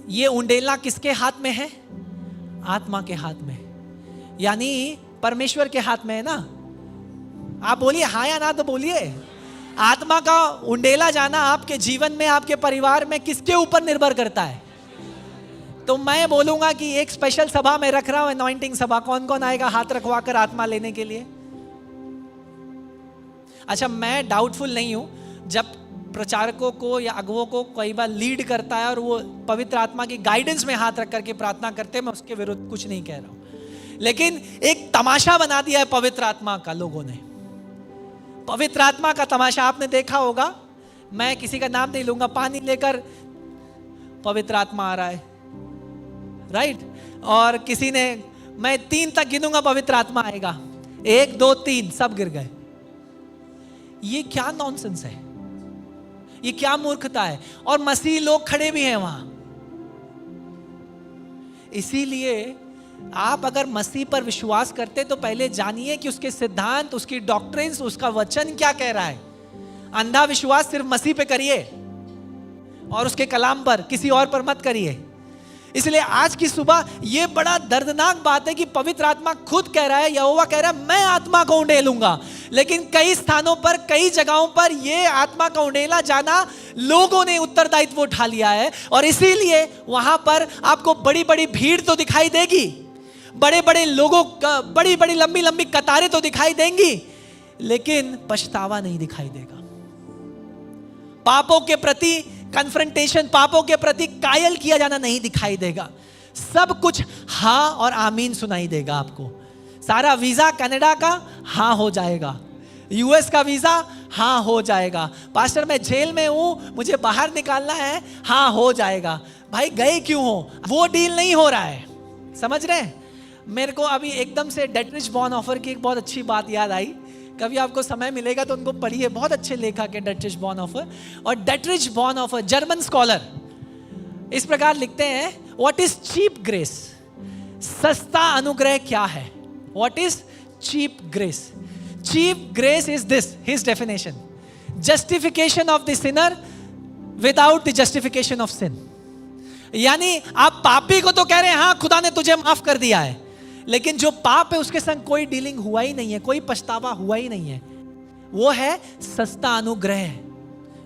ये उंडेलना किसके हाथ में है? आत्मा के हाथ में, यानी परमेश्वर के हाथ में है ना। आप बोलिए हाँ या ना, तो बोलिए। आत्मा का उंडेला जाना आपके जीवन में, आपके परिवार में किसके ऊपर निर्भर करता है? तो मैं बोलूंगा कि एक स्पेशल सभा में रख रहा हूं, अनॉइंटिंग सभा। कौन कौन आएगा हाथ रखवा कर आत्मा लेने के लिए? अच्छा, मैं डाउटफुल नहीं हूं, जब प्रचारकों को या अगुवों को कई बार लीड करता है और वो पवित्र आत्मा की गाइडेंस में हाथ रख करके प्रार्थना करते हैं, मैं उसके विरुद्ध कुछ नहीं कह रहा हूं। लेकिन एक तमाशा बना दिया है पवित्र आत्मा का लोगों ने। पवित्र आत्मा का तमाशा आपने देखा होगा, मैं किसी का नाम नहीं लूंगा, पानी लेकर पवित्र आत्मा आ रहा है, राइट? और किसी ने, मैं 3 तक गिनूंगा पवित्र आत्मा आएगा, 1 2 3 सब गिर गए। ये क्या नॉनसेंस है? ये क्या मूर्खता है। और मसीह लोग खड़े भी हैं वहां। इसीलिए आप अगर मसीह पर विश्वास करते तो पहले जानिए कि उसके सिद्धांत, उसकी डॉक्ट्रिन्स, उसका वचन क्या कह रहा है। अंधा विश्वास सिर्फ मसीह पे करिए और उसके कलाम पर, किसी और पर मत करिए। इसलिए आज की सुबह ये बड़ा दर्दनाक बात है कि पवित्र आत्मा खुद कह रहा है, यहोवा कह रहा है मैं आत्मा को उंडेलूंगा। लेकिन कई स्थानों पर, कई जगहों पर ये आत्मा का उंडेला जाना लोगों ने उत्तरदायित्व उठा लिया है। और इसीलिए वहां पर आपको बड़ी बड़ी भीड़ तो दिखाई देगी, बड़े बड़े लोगों का, बड़ी बड़ी लंबी लंबी कतारें तो दिखाई देंगी, लेकिन पछतावा नहीं दिखाई देगा। पापों के प्रति कन्फ्रंटेशन, पापों के प्रति कायल किया जाना नहीं दिखाई देगा। सब कुछ हाँ और आमीन सुनाई देगा आपको। सारा वीजा कनाडा का हाँ हो जाएगा, यूएस का वीजा हाँ हो जाएगा। पास्टर मैं जेल में हूं, मुझे बाहर निकालना है, हाँ हो जाएगा। भाई गए क्यों हो? वो डील नहीं हो रहा है, समझ रहे हैं? मेरे को अभी एकदम से डेटरिच बॉनहोफर की एक बहुत अच्छी बात याद आई। कभी आपको समय मिलेगा तो उनको पढ़िए, बहुत अच्छे लेखक है डेटरिच बॉनहोफर। और डेटरिच बॉनहोफर जर्मन स्कॉलर इस प्रकार लिखते हैं, व्हाट इज चीप ग्रेस? सस्ता अनुग्रह क्या है? What is cheap grace? Cheap grace is this, his definition, justification of the sinner without the justification of sin. यानी आप पापी को तो कह रहे हैं हाँ खुदा ने तुझे माफ कर दिया है, लेकिन जो पाप है उसके संग कोई डीलिंग हुआ ही नहीं है, कोई पछतावा हुआ ही नहीं है। वो है सस्ता अनुग्रह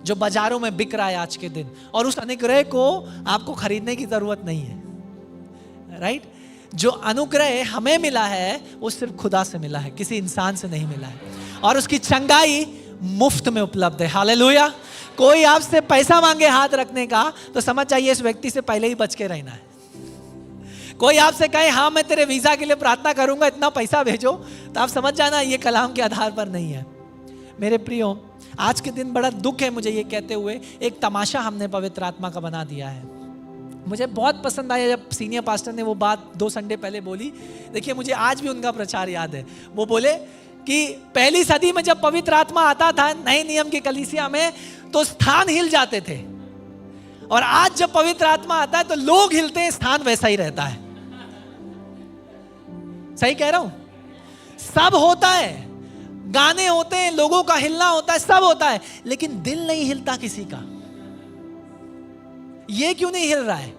जो बाजारों में बिक रहा है आज के दिन, और उस अनुग्रह को आपको खरीदने की जरूरत नहीं है। राइट? जो अनुग्रह हमें मिला है वो सिर्फ खुदा से मिला है, किसी इंसान से नहीं मिला है, और उसकी चंगाई मुफ्त में उपलब्ध है। हालेलुया। कोई आपसे पैसा मांगे हाथ रखने का तो समझ जाइए इस व्यक्ति से पहले ही बच के रहना है। कोई आपसे कहे हाँ मैं तेरे वीजा के लिए प्रार्थना करूंगा, इतना पैसा भेजो, तो आप समझ जाना ये कलाम के आधार पर नहीं है। मेरे प्रियो, आज के दिन बड़ा दुख है मुझे ये कहते हुए, एक तमाशा हमने पवित्र आत्मा का बना दिया है। मुझे बहुत पसंद आया जब सीनियर पास्टर ने वो बात 2 संडे पहले बोली। देखिए मुझे आज भी उनका प्रचार याद है। वो बोले कि पहली सदी में जब पवित्र आत्मा आता था नए नियम की कलीसिया में तो स्थान हिल जाते थे, और आज जब पवित्र आत्मा आता है तो लोग हिलते हैं, स्थान वैसा ही रहता है। सही कह रहा हूं? सब होता है, गाने होते हैं, लोगों का हिलना होता है, सब होता है, लेकिन दिल नहीं हिलता किसी का। ये क्यों नहीं हिल रहा है?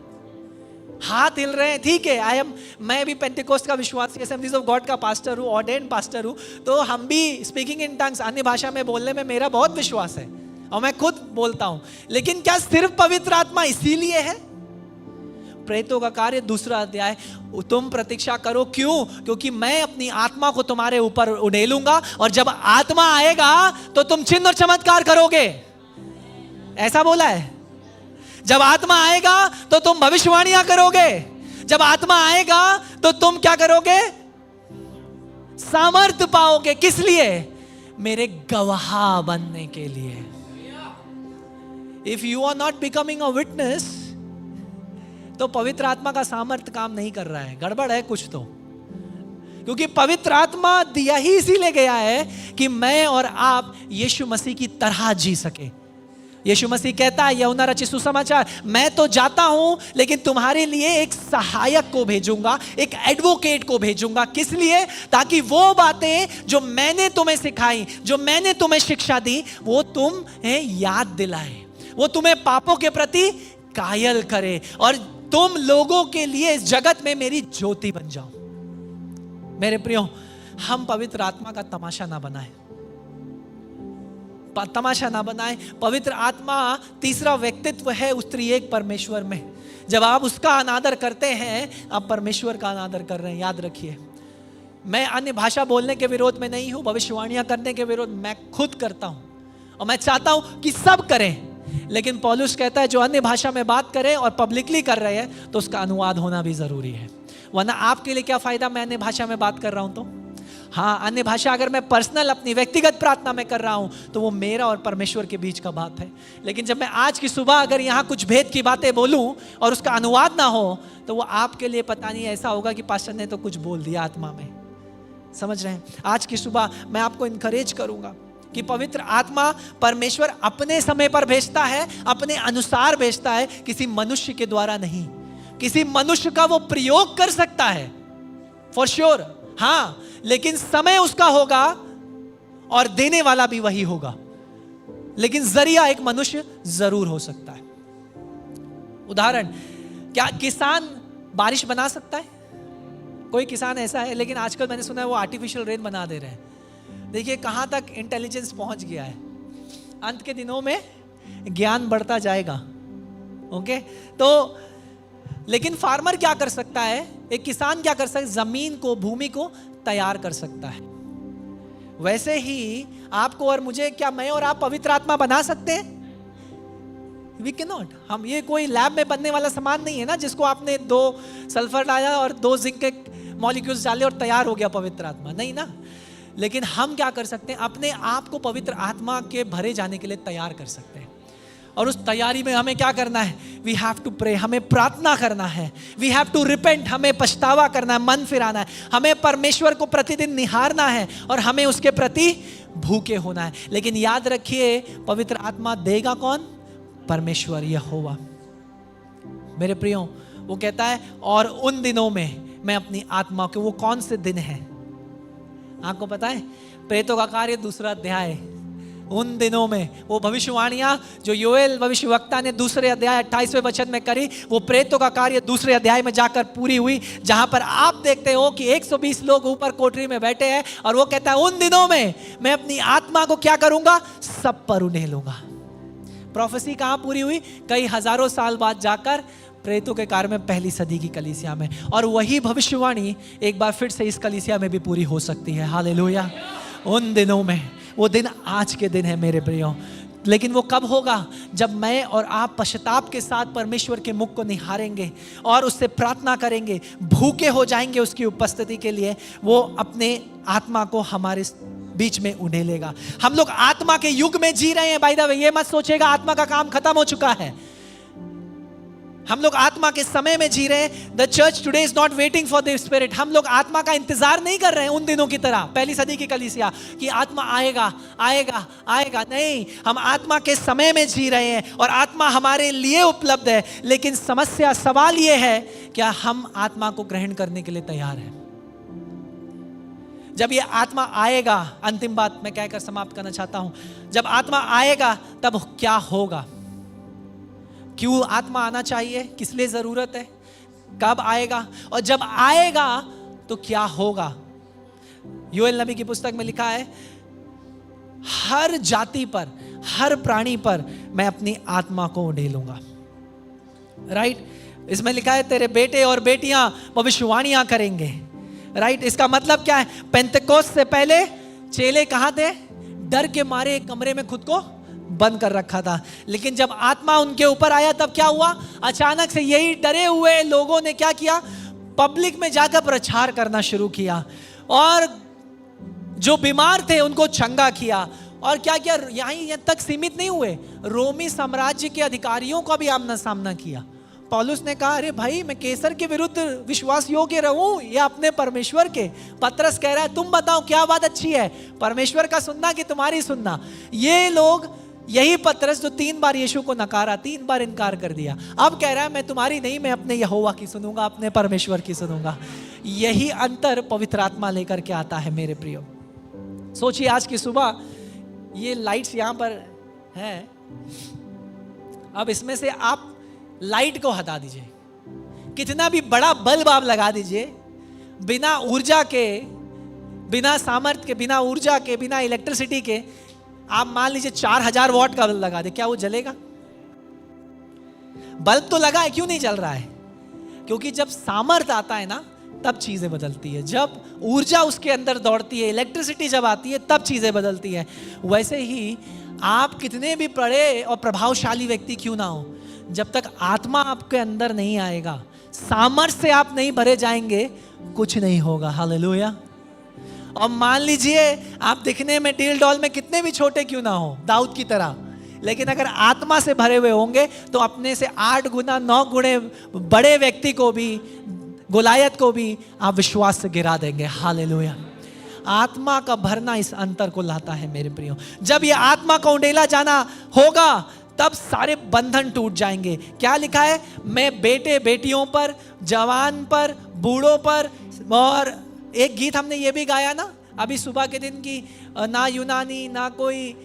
हाथ हिल रहे हैं, ठीक है। मैं भी पेंटेकोस्ट का विश्वासी, असेंबलीज ऑफ गॉड का पास्टर हूं, ऑर्डेन्ड पास्टर हूं, तो हम भी स्पीकिंग इन टंग्स, अन्य भाषा में बोलने में मेरा बहुत विश्वास है और मैं खुद बोलता हूं। लेकिन क्या सिर्फ पवित्र आत्मा इसीलिए है? प्रेतों का कार्य 2 अध्याय, तुम प्रतीक्षा करो। क्यों? क्योंकि मैं अपनी आत्मा को तुम्हारे ऊपर उड़ेलूंगा, और जब आत्मा आएगा तो तुम चिन्ह और चमत्कार करोगे। ऐसा बोला है। जब आत्मा आएगा तो तुम भविष्यवाणियां करोगे। जब आत्मा आएगा तो तुम क्या करोगे? सामर्थ्य पाओगे। किस लिए? मेरे गवाह बनने के लिए। If you are not becoming a witness तो पवित्र आत्मा का सामर्थ्य काम नहीं कर रहा है, गड़बड़ है कुछ तो। क्योंकि पवित्र आत्मा दिया ही इसीलिए गया है कि मैं और आप यीशु मसीह की तरह जी सके। यीशु मसीह कहता है यूहन्ना रचित सुसमाचार, मैं तो जाता हूं लेकिन तुम्हारे लिए एक सहायक को भेजूंगा, एक एडवोकेट को भेजूंगा। किस लिए? ताकि वो बातें जो मैंने तुम्हें सिखाई, जो मैंने तुम्हें शिक्षा दी, वो तुम्हें याद दिलाए, वो तुम्हें पापों के प्रति कायल करे, और तुम लोगों के लिए इस जगत में मेरी ज्योति बन जाओ। मेरे प्रियो, हम पवित्र आत्मा का तमाशा ना बनाए, तमाशा ना बनाए। पवित्र आत्मा तीसरा व्यक्तित्व है उस त्रिएक परमेश्वर में। जब आप उसका अनादर करते हैं, आप परमेश्वर का अनादर कर रहे हैं। याद रखिए, मैं अन्य भाषा बोलने के विरोध में नहीं हूं, भविष्यवाणियां करने के विरोध मैं खुद करता हूं, और मैं चाहता हूं कि सब करें। लेकिन पौलुस कहता है जो अन्य भाषा में बात करे और पब्लिकली कर रहे हैं तो उसका अनुवाद होना भी जरूरी है, वरना आपके लिए क्या फायदा मैं अन्य भाषा में बात कर रहा हूं तो। हाँ, अन्य भाषा अगर मैं पर्सनल अपनी व्यक्तिगत प्रार्थना में कर रहा हूं तो वो मेरा और परमेश्वर के बीच का बात है। लेकिन जब मैं आज की सुबह अगर यहाँ कुछ भेद की बातें बोलूं और उसका अनुवाद ना हो तो वो आपके लिए पता नहीं ऐसा होगा कि पास्टर ने तो कुछ बोल दिया आत्मा में। समझ रहे हैं? आज की सुबह मैं आपको इनकरेज करूंगा, कि पवित्र आत्मा परमेश्वर अपने समय पर भेजता है, अपने अनुसार भेजता है, किसी मनुष्य के द्वारा नहीं। किसी मनुष्य का वो प्रयोग कर सकता है फॉर श्योर, हाँ, लेकिन समय उसका होगा और देने वाला भी वही होगा, लेकिन जरिया एक मनुष्य जरूर हो सकता है। उदाहरण, क्या किसान बारिश बना सकता है? कोई किसान ऐसा है, लेकिन आजकल मैंने सुना है वो आर्टिफिशियल रेन बना दे रहे हैं। देखिए कहां तक इंटेलिजेंस पहुंच गया है। अंत के दिनों में ज्ञान बढ़ता जाएगा। ओके, तो लेकिन फार्मर क्या कर सकता है? एक किसान क्या कर सकता है? जमीन को, भूमि को तैयार कर सकता है। वैसे ही आपको और मुझे, क्या मैं और आप पवित्र आत्मा बना सकते हैं? We can not. हम, ये कोई लैब में बनने वाला सामान नहीं है ना, जिसको आपने 2 सल्फर डाला और 2 जिंक के मॉलिक्यूल्स डाले और तैयार हो गया पवित्र आत्मा, नहीं ना। लेकिन हम क्या कर सकते हैं? अपने आप को पवित्र आत्मा के भरे जाने के लिए तैयार कर सकते हैं। और उस तैयारी में हमें क्या करना है? वी हैव टू प्रे, हमें प्रार्थना करना है। वी हैव टू रिपेंट, हमें पछतावा करना है, मन फिराना है। हमें परमेश्वर को प्रतिदिन निहारना है और हमें उसके प्रति भूखे होना है। लेकिन याद रखिए, पवित्र आत्मा देगा कौन? परमेश्वर, यहोवा। मेरे प्रियो, वो कहता है और उन दिनों में मैं अपनी आत्मा के, वो कौन से दिन है आपको पता है? प्रेतों का कार्य 2 अध्याय। उन दिनों में वो भविष्यवाणियां जो योएल भविष्यवक्ता ने 2 अध्याय 28वें वचन में करी, वो प्रेतों का कार्य 2 अध्याय में जाकर पूरी हुई, जहां पर आप देखते हो कि 120 लोग ऊपर कोठरी में बैठे हैं और वो कहता है उन दिनों में मैं अपनी आत्मा को क्या करूंगा? सब पर उण्डेलूंगा। प्रोफेसी कहां पूरी हुई? कई हजारों साल बाद जाकर प्रेतों के कार्य में, पहली सदी की कलीसिया में। और वही भविष्यवाणी एक बार फिर से इस कलीसिया में भी पूरी हो सकती है। हालेलुया। उन दिनों में, वो दिन आज के दिन है मेरे प्रियो। लेकिन वो कब होगा? जब मैं और आप पश्चाताप के साथ परमेश्वर के मुख को निहारेंगे और उससे प्रार्थना करेंगे, भूखे हो जाएंगे उसकी उपस्थिति के लिए। वो अपने आत्मा को हमारे बीच में उण्डेलेगा। हम लोग आत्मा के युग में जी रहे हैं। बाय द वे, ये मत सोचेगा आत्मा का काम खत्म हो चुका है। हम लोग आत्मा के समय में जी रहे हैं। The church today is not waiting for the spirit. हम लोग आत्मा का इंतजार नहीं कर रहे हैं उन दिनों की तरह, पहली सदी की कलीसिया, कि आत्मा आएगा आएगा आएगा। नहीं, हम आत्मा के समय में जी रहे हैं और आत्मा हमारे लिए उपलब्ध है। लेकिन समस्या, सवाल यह है, क्या हम आत्मा को ग्रहण करने के लिए तैयार हैं? जब ये आत्मा आएगा, अंतिम बात मैं कहकर समाप्त करना चाहता हूं, जब आत्मा आएगा तब क्या होगा? क्यों आत्मा आना चाहिए? किस लिए जरूरत है? कब आएगा? और जब आएगा तो क्या होगा? योएल नबी की पुस्तक में लिखा है, हर जाति पर, हर प्राणी पर मैं अपनी आत्मा को उण्डेलूंगा। राइट? इसमें लिखा है तेरे बेटे और बेटियां भविष्यवाणियां करेंगे। राइट? इसका मतलब क्या है? पेंतेकोस्त से पहले चेले कहां थे? डर के मारे एक कमरे में खुद को बंद कर रखा था। लेकिन जब आत्मा उनके ऊपर आया तब क्या हुआ? अचानक से यही डरे हुए लोगों ने क्या किया? पब्लिक में जाकर प्रचार करना शुरू किया और जो बीमार थे उनको चंगा किया। और क्या किया? यहीं तक सीमित नहीं हुए, रोमी साम्राज्य के अधिकारियों का भी आमना सामना किया। पौलुस ने कहा, अरे भाई, मैं कैसर के विरुद्ध विश्वास योग्य रहूं या अपने परमेश्वर के? पतरस कह रहा है, तुम बताओ क्या बात अच्छी है, परमेश्वर का सुनना कि तुम्हारी सुनना? ये लोग, यही पतरस जो 3 बार यीशु को नकारा, 3 बार इनकार कर दिया, अब कह रहा है मैं तुम्हारी नहीं, मैं अपने यहोवा की सुनूंगा, अपने परमेश्वर की सुनूंगा। यही अंतर पवित्र आत्मा लेकर के आता है मेरे प्रियो। सोचिए, आज की सुबह ये लाइट्स यहां पर है, अब इसमें से आप लाइट को हटा दीजिए, कितना भी बड़ा बल्ब आप लगा दीजिए, बिना ऊर्जा के, बिना सामर्थ्य के, बिना ऊर्जा के, बिना इलेक्ट्रिसिटी के, आप मान लीजिए 4000 वॉट का बल्ब लगा दे, क्या वो जलेगा? बल्ब तो लगा है, क्यों नहीं जल रहा है? क्योंकि जब सामर्थ्य आता है ना, तब चीजें बदलती है। जब ऊर्जा उसके अंदर दौड़ती है, इलेक्ट्रिसिटी जब आती है, तब चीजें बदलती है। वैसे ही आप कितने भी बड़े और प्रभावशाली व्यक्ति क्यों ना हो, जब तक आत्मा आपके अंदर नहीं आएगा, सामर्थ्य से आप नहीं भरे जाएंगे, कुछ नहीं होगा। हालेलुया। और मान लीजिए आप दिखने में डील डॉल में कितने भी छोटे क्यों ना हो, दाऊद की तरह, लेकिन अगर आत्मा से भरे हुए होंगे तो अपने से 8 गुना 9 गुणे बड़े व्यक्ति को भी, गोलायत को भी आप विश्वास से गिरा देंगे। हालेलुया। आत्मा का भरना इस अंतर को लाता है मेरे प्रियो। जब ये आत्मा का उंडेला जाना होगा तब सारे बंधन टूट जाएंगे। क्या लिखा है? मैं बेटे बेटियों पर, जवान पर, बूढ़ों पर, और एक गीत हमने ये भी गाया ना अभी सुबह के दिन की, ना यूनानी ना कोई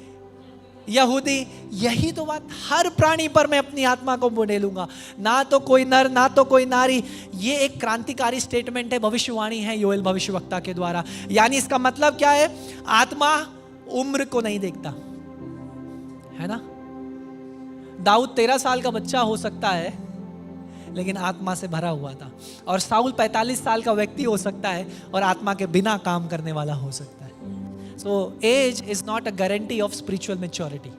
यहूदी, यही तो बात, हर प्राणी पर मैं अपनी आत्मा को बुनेलूंगा, ना तो कोई नर ना तो कोई नारी। ये एक क्रांतिकारी स्टेटमेंट है, भविष्यवाणी है योएल भविष्यवक्ता के द्वारा। यानी इसका मतलब क्या है? आत्मा उम्र को नहीं देखता है ना। दाऊद 13 साल का बच्चा हो सकता है लेकिन आत्मा से भरा हुआ था, और साउल 45 साल का व्यक्ति हो सकता है और आत्मा के बिना काम करने वाला हो सकता है। So age is not a guarantee of spiritual maturity.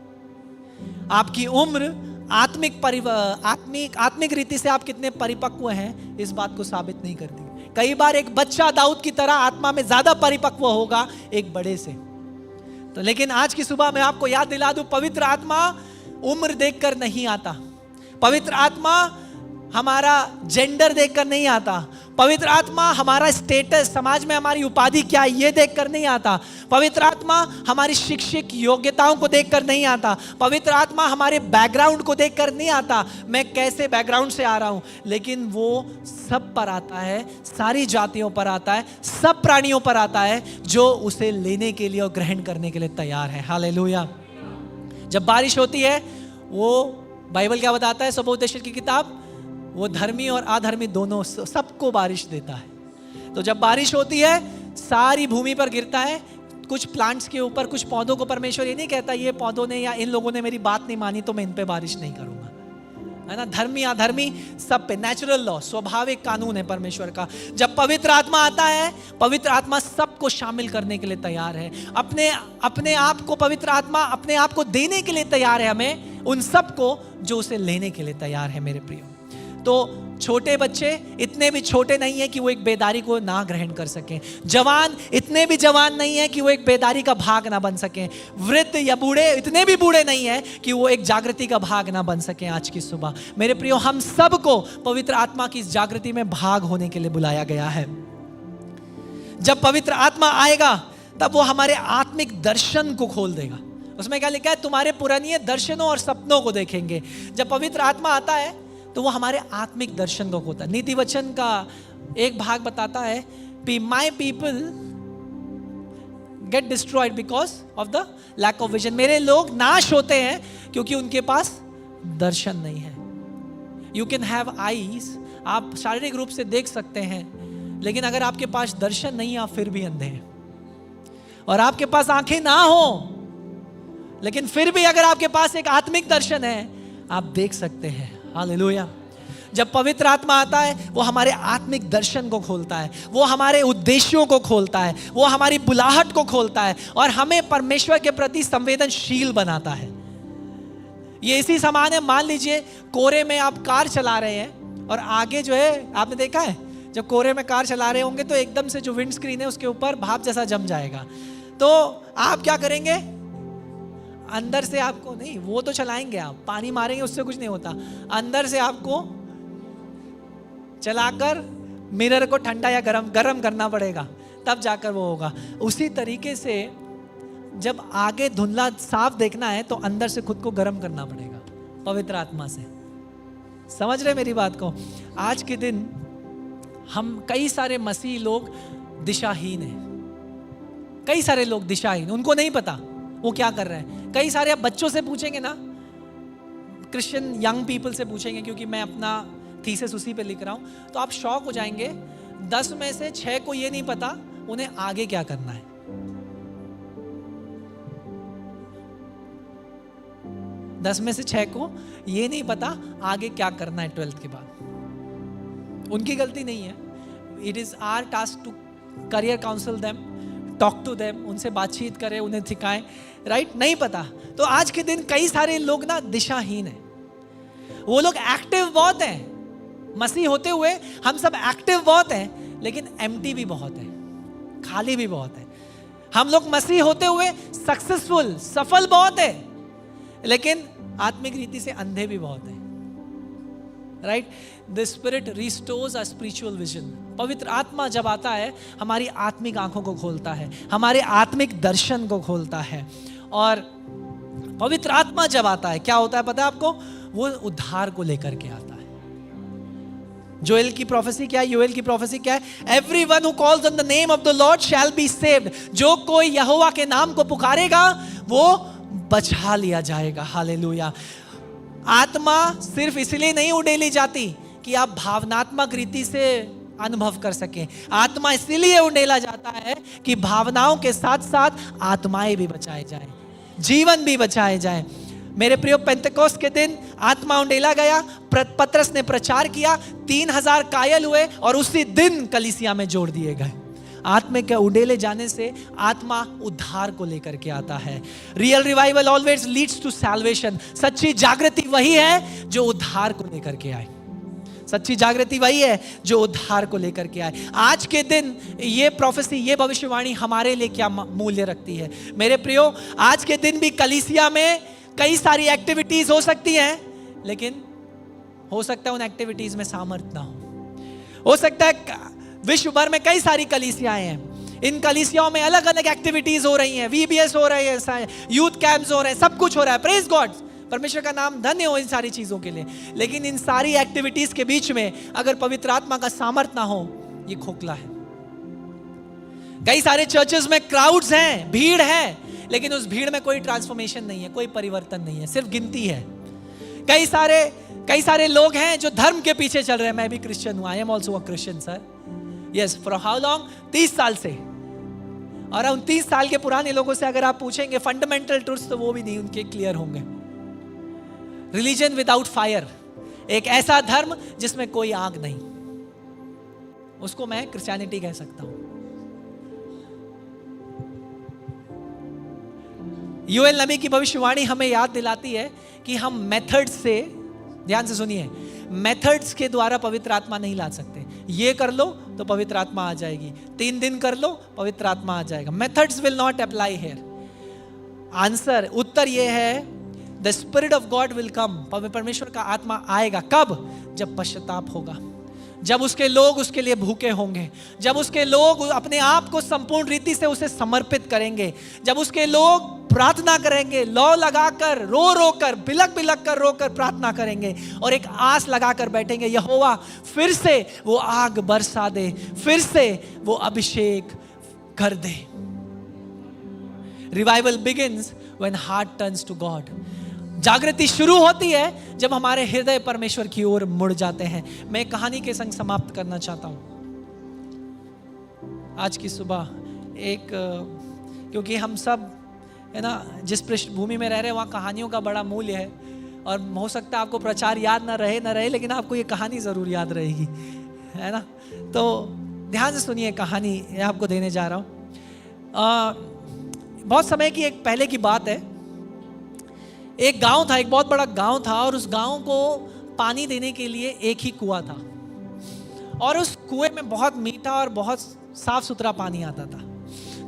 आपकी उम्र आत्मिक रीति से आप कितने परिपक्व हैं इस बात को साबित नहीं करती। कई बार एक बच्चा दाऊद की तरह आत्मा में ज्यादा परिपक्व होगा एक बड़े से। तो लेकिन आज की सुबह मैं आपको याद दिला दूं, पवित्र आत्मा उम्र देखकर नहीं आता, पवित्र आत्मा हमारा जेंडर देखकर नहीं आता, पवित्र आत्मा हमारा स्टेटस, समाज में हमारी उपाधि क्या है ये देखकर नहीं आता, पवित्र आत्मा हमारी शैक्षिक योग्यताओं को देखकर नहीं आता, पवित्र आत्मा हमारे बैकग्राउंड को देखकर नहीं आता, मैं कैसे बैकग्राउंड से आ रहा हूं, लेकिन वो सब पर आता है, सारी जातियों पर आता है, सब प्राणियों पर आता है जो उसे लेने के लिए और ग्रहण करने के लिए तैयार है। हालेलुया। जब बारिश होती है, वो बाइबल क्या बताता है, सुबोधेश्वर की किताब, वो धर्मी और अधर्मी दोनों सबको बारिश देता है। तो जब बारिश होती है सारी भूमि पर गिरता है, कुछ प्लांट्स के ऊपर, कुछ पौधों को परमेश्वर ये नहीं कहता ये पौधों ने या इन लोगों ने मेरी बात नहीं मानी तो मैं इन पे बारिश नहीं करूंगा, है ना। धर्मी अधर्मी सब पे, नेचुरल लॉ, स्वाभाविक कानून है परमेश्वर का। जब पवित्र आत्मा आता है, पवित्र आत्मा सबको शामिल करने के लिए तैयार है, अपने आप को पवित्र आत्मा अपने आप को देने के लिए तैयार है हमें, उन सबको जो उसे लेने के लिए तैयार है मेरे प्रियो। तो छोटे बच्चे इतने भी छोटे नहीं है कि वो एक बेदारी को ना ग्रहण कर सकें, जवान इतने भी जवान नहीं है कि वो एक बेदारी का भाग ना बन सकें, वृद्ध या बूढ़े इतने भी बूढ़े नहीं है कि वो एक जागृति का भाग ना बन सकें। आज की सुबह मेरे प्रियो, हम सबको पवित्र आत्मा की इस जागृति में भाग होने के लिए बुलाया गया है। जब पवित्र आत्मा आएगा तब वो हमारे आत्मिक दर्शन को खोल देगा। उसमें क्या लिखा है? तुम्हारे पुराने दर्शनों और सपनों को देखेंगे। जब पवित्र आत्मा आता है तो वो हमारे आत्मिक दर्शन को होता है। नीति वचन का एक भाग बताता है, my people get destroyed because of the lack of vision. मेरे लोग नाश होते हैं क्योंकि उनके पास दर्शन नहीं है। यू कैन हैव आईज, आप शारीरिक रूप से देख सकते हैं, लेकिन अगर आपके पास दर्शन नहीं, आप फिर भी अंधे हैं। और आपके पास आंखें ना हो, लेकिन फिर भी अगर आपके पास एक आत्मिक दर्शन है, आप देख सकते हैं। हालेलुया। जब पवित्र आत्मा आता है वो हमारे आत्मिक दर्शन को खोलता है, वो हमारे उद्देश्यों को खोलता है, वो हमारी बुलाहट को खोलता है और हमें परमेश्वर के प्रति संवेदनशील बनाता है। ये इसी समान है, मान लीजिए कोहरे में आप कार चला रहे हैं और आगे जो है, आपने देखा है जब कोहरे में कार चला रहे होंगे तो एकदम से जो विंड स्क्रीन है उसके ऊपर भाप जैसा जम जाएगा, तो आप क्या करेंगे? अंदर से आपको नहीं, वो तो चलाएंगे, आप पानी मारेंगे उससे कुछ नहीं होता, अंदर से आपको चलाकर मिरर को ठंडा या गरम करना पड़ेगा, तब जाकर वो होगा। उसी तरीके से जब आगे धुंधला साफ देखना है तो अंदर से खुद को गर्म करना पड़ेगा पवित्र आत्मा से। समझ रहे मेरी बात को? आज के दिन हम कई सारे मसीह लोग दिशाहीन हैं, कई सारे लोग दिशाहीन, उनको नहीं पता वो क्या कर रहे हैं। कई सारे आप बच्चों से पूछेंगे ना, क्रिश्चियन यंग पीपल से पूछेंगे, क्योंकि मैं अपना थीसिस उसी पे लिख रहा हूं, तो आप शॉक हो जाएंगे। 10 में से 6 को ये नहीं पता उन्हें आगे क्या करना है। 10 में से 6 को ये नहीं पता आगे क्या करना है 12th के बाद। उनकी गलती नहीं है, it is our task to career counsel them, talk to them, उनसे बातचीत करें, उन्हें सिखाएं, राइट? नहीं पता। तो आज के दिन कई सारे लोग ना दिशाहीन हैं। वो लोग एक्टिव बहुत हैं, मसीह होते हुए हम सब एक्टिव बहुत हैं, लेकिन एम्प्टी भी बहुत है, खाली भी बहुत है। हम लोग मसीह होते हुए सक्सेसफुल, सफल बहुत है, लेकिन आत्मिक रीति से अंधे भी बहुत है। Right? The spirit restores a spiritual vision. पवित्र आत्मा जब आता है हमारी आत्मिक आंखों को खोलता है, हमारे आत्मिक दर्शन को खोलता है। और पवित्र आत्मा जब आता है क्या होता है पता है आपको? वो उद्धार को लेकर के आता है। जोएल की प्रोफेसी क्या है? योएल की प्रोफेसी क्या है? Everyone who calls on the name of the Lord shall be saved. जो कोई यहोवा के नाम को पुकारेगा वो बचा लिया जाएगा। हालेलुया। आत्मा सिर्फ इसलिए नहीं उड़ेली जाती कि आप भावनात्मक रीति से अनुभव कर सकें। आत्मा इसलिए उड़ेला जाता है कि भावनाओं के साथ साथ आत्माएं भी बचाए जाए, जीवन भी बचाए जाए। मेरे प्रियो, पेंतेकोस्त के दिन आत्मा उंडेला गया, पतरस ने प्रचार किया, 3000 कायल हुए और उसी दिन कलीसिया में जोड़ दिए गए। आत्मा के उंडेले जाने से आत्मा उद्धार को लेकर के आता है। Real revival always leads to salvation. सच्ची जागृति वही है जो उद्धार को लेकर के आए। सच्ची जागृति वही है जो उद्धार को लेकर के आए। आज के दिन ये प्रोफेसी, ये भविष्यवाणी हमारे लिए क्या मूल्य रखती है? मेरे प्रियो, आज के दिन भी कलीसिया में कई सारी एक्टिविटीज हो सकती हैं, लेकिन हो सकता है उन एक्टिविटीज में सामर्थ्य ना हो सकता है विश्व भर में कई सारी कलीसियाएं हैं, इन कलीसियाओं में अलग अलग एक्टिविटीज हो रही हैं, वीबीएस हो रही है, यूथ कैंप्स हो रहे हैं, सब कुछ हो रहा है। प्रेज गॉड, परमेश्वर का नाम धन्य हो इन सारी चीजों के लिए। लेकिन इन सारी एक्टिविटीज के बीच में अगर पवित्र आत्मा का सामर्थ्य ना हो, ये खोखला है। कई सारे चर्चेस में क्राउड्स हैं, भीड़ है, लेकिन उस भीड़ में कोई ट्रांसफॉर्मेशन नहीं है, कोई परिवर्तन नहीं है, सिर्फ गिनती है। कई सारे लोग हैं जो धर्म के पीछे चल रहे हैं। मैं भी क्रिश्चियन हूं, I am also a Christian sir. Yes, for how long? 30 साल से। और उन 30 साल के पुराने लोगों से अगर आप पूछेंगे फंडामेंटल ट्रूथ्स, तो वो भी नहीं उनके क्लियर होंगे। रिलीजन विदाउट फायर, एक ऐसा धर्म जिसमें कोई आग नहीं, उसको मैं क्रिश्चियनिटी कह सकता हूं। योएल नबी की भविष्यवाणी हमें याद दिलाती है कि हम मेथड्स से, ध्यान से सुनिए, मेथड्स के द्वारा पवित्र आत्मा नहीं ला सकते। ये कर लो तो पवित्र आत्मा आ जाएगी, 3 दिन कर लो पवित्र आत्मा आ जाएगा। Methods will not apply here. Answer, उत्तर ये है, the spirit of God will come. परमेश्वर का आत्मा आएगा कब? जब पश्चाताप होगा, जब उसके लोग उसके लिए भूखे होंगे, जब उसके लोग अपने आप को संपूर्ण रीति से उसे समर्पित करेंगे, जब उसके लोग प्रार्थना करेंगे, लौ लगाकर, रो रो कर, बिलक बिलक कर, रो कर प्रार्थना करेंगे और एक आस लगाकर बैठेंगे, यहोवा फिर से वो आग बरसा दे, फिर से वो अभिषेक कर दे। Revival begins when heart turns to God. जागृति शुरू होती है जब हमारे हृदय परमेश्वर की ओर मुड़ जाते हैं। मैं एक कहानी के संग समाप्त करना चाहता हूं आज की सुबह। क्योंकि हम सब है ना, जिस पृष्ठभूमि में रह रहे हैं वहाँ कहानियों का बड़ा मूल्य है। और हो सकता है आपको प्रचार याद ना रहे, लेकिन आपको ये कहानी ज़रूर याद रहेगी, है ना। तो ध्यान से सुनिए, कहानी ये आपको देने जा रहा हूँ। बहुत समय की एक पहले की बात है। एक गांव था, एक बहुत बड़ा गांव था, और उस गांव को पानी देने के लिए एक ही कुआं था, और उस कुएं में बहुत मीठा और बहुत साफ सुथरा पानी आता था।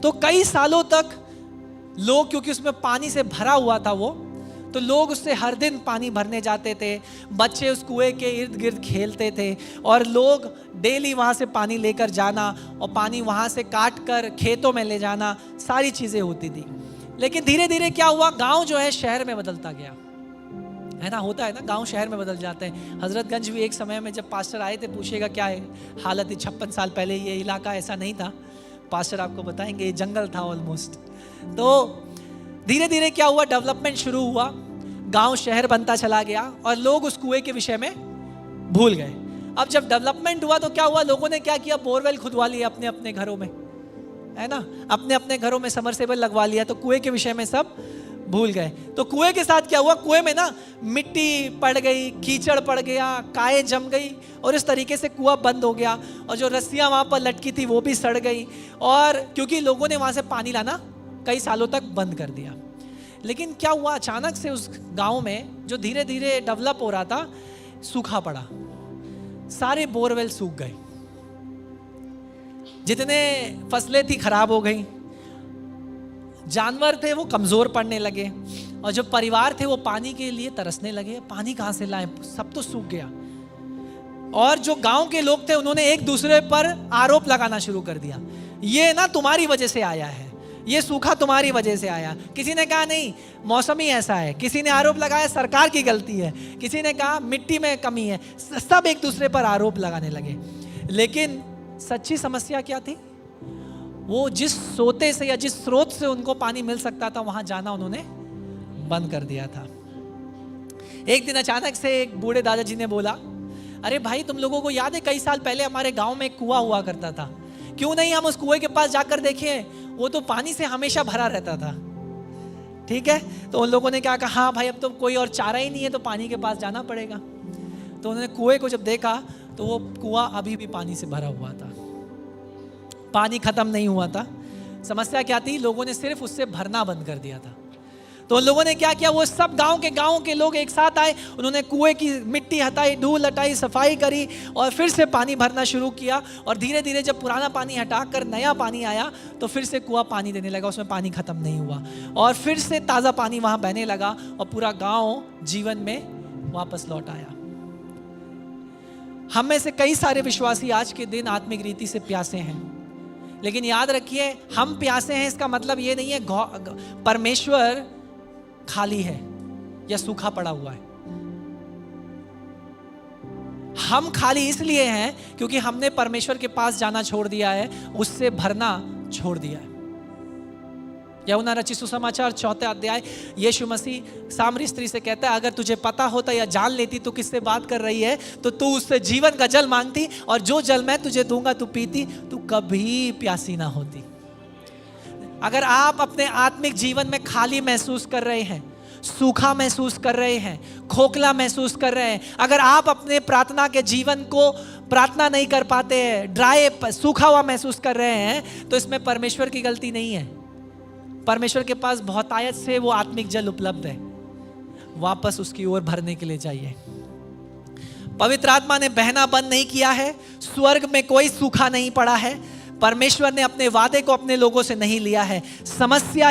तो कई सालों तक लोग, क्योंकि उसमें पानी से भरा हुआ था वो, तो लोग उससे हर दिन पानी भरने जाते थे। बच्चे उस कुएं के इर्द गिर्द खेलते थे, और लोग डेली वहाँ से पानी लेकर जाना और पानी वहाँ से काट कर खेतों में ले जाना, सारी चीज़ें होती थी। लेकिन धीरे धीरे क्या हुआ, गांव जो है शहर में बदलता गया, है ना। होता है ना, गांव शहर में बदल जाते हैं। हजरतगंज भी एक समय में जब पास्टर आए थे, पूछेगा क्या है हालत है, 56 साल पहले ये इलाका ऐसा नहीं था। पास्टर आपको बताएंगे, ये जंगल था ऑलमोस्ट। तो धीरे धीरे क्या हुआ, डेवलपमेंट शुरू हुआ, गांव शहर बनता चला गया, और लोग उस कुएं के विषय में भूल गए। अब जब डेवलपमेंट हुआ तो क्या हुआ, लोगों ने क्या किया, बोरवेल खुदवा लिया अपने अपने घरों में, है ना, अपने अपने घरों में समरसेबल लगवा लिया, तो कुएं के विषय में सब भूल गए। तो कुएं के साथ क्या हुआ, कुएं में ना मिट्टी पड़ गई, कीचड़ पड़ गया, काएं जम गई, और इस तरीके से कुआं बंद हो गया, और जो रस्सियां वहां पर लटकी थी वो भी सड़ गई, और क्योंकि लोगों ने वहां से पानी लाना कई सालों तक बंद कर दिया। लेकिन क्या हुआ, अचानक से उस गांव में जो धीरे धीरे डेवलप हो रहा था, सूखा पड़ा, सारे बोरवेल सूख गए, जितने फसलें थी खराब हो गई, जानवर थे वो कमजोर पड़ने लगे, और जो परिवार थे वो पानी के लिए तरसने लगे। पानी कहाँ से लाएं, सब तो सूख गया। और जो गांव के लोग थे उन्होंने एक दूसरे पर आरोप लगाना शुरू कर दिया, ये ना तुम्हारी वजह से आया है, ये सूखा तुम्हारी वजह से आया। किसी ने कहा नहीं मौसम ही ऐसा है, किसी ने आरोप लगाया सरकार की गलती है, किसी ने कहा मिट्टी में कमी है। सब एक दूसरे पर आरोप लगाने लगे। लेकिन सच्ची समस्या क्या थी? वो जिस सोते से या जिस स्रोत से उनको पानी मिल सकता था वहां जाना उन्होंने बंद कर दिया था। एक दिन अचानक से एक बूढ़े दादाजी ने बोला, अरे भाई तुम लोगों को याद है कई साल पहले हमारे गांव में एक कुआं हुआ करता था, क्यों नहीं हम उस कुएं के पास जाकर देखें, वो तो पानी से हमेशा भरा रहता था। ठीक है, तो उन लोगों ने क्या कहा, हाँ भाई अब तो कोई और चारा ही नहीं है तो पानी के पास जाना पड़ेगा। तो उन्होंने कुएं को जब देखा तो वो कुआं अभी भी पानी से भरा हुआ था, पानी खत्म नहीं हुआ था। समस्या क्या थी? लोगों ने सिर्फ उससे भरना बंद कर दिया था। तो उन लोगों ने क्या किया, वो सब गांव के लोग एक साथ आए, उन्होंने कुएं की मिट्टी हटाई, धूल हटाई, सफाई करी और फिर से पानी भरना शुरू किया। और धीरे धीरे जब पुराना पानी हटाकर नया पानी आया तो फिर से कुआं पानी देने लगा, उसमें पानी खत्म नहीं हुआ और फिर से ताज़ा पानी वहां बहने लगा और पूरा गांव जीवन में वापस लौट आया। हम में से कई सारे विश्वासी आज के दिन आत्मिक रीति से प्यासे हैं, लेकिन याद रखिए हम प्यासे हैं इसका मतलब ये नहीं है परमेश्वर खाली है या सूखा पड़ा हुआ है। हम खाली इसलिए हैं क्योंकि हमने परमेश्वर के पास जाना छोड़ दिया है, उससे भरना छोड़ दिया है। यूहन्ना रचित सुसमाचार 4 अध्याय, यीशु मसीह सामरी स्त्री से कहता है, अगर तुझे पता होता या जान लेती तो किससे बात कर रही है तो तू उससे जीवन का जल मांगती और जो जल मैं तुझे दूंगा तू पीती, तू कभी प्यासी ना होती। अगर आप अपने आत्मिक जीवन में खाली महसूस कर रहे हैं, सूखा महसूस कर रहे हैं, खोखला महसूस कर रहे हैं, अगर आप अपने प्रार्थना के जीवन को प्रार्थना नहीं कर पाते हैं, ड्राई सूखा हुआ महसूस कर रहे हैं, तो इसमें परमेश्वर की गलती नहीं है। परमेश्वर के पास बहुतायत से वो आत्मिक जल उपलब्ध है, वापस उसकी ओर भरने के लिए जाइए। पवित्र आत्मा ने बहना बंद नहीं किया है, स्वर्ग में कोई सूखा नहीं पड़ा है, परमेश्वर ने अपने वादे को अपने लोगों से नहीं लिया है। समस्या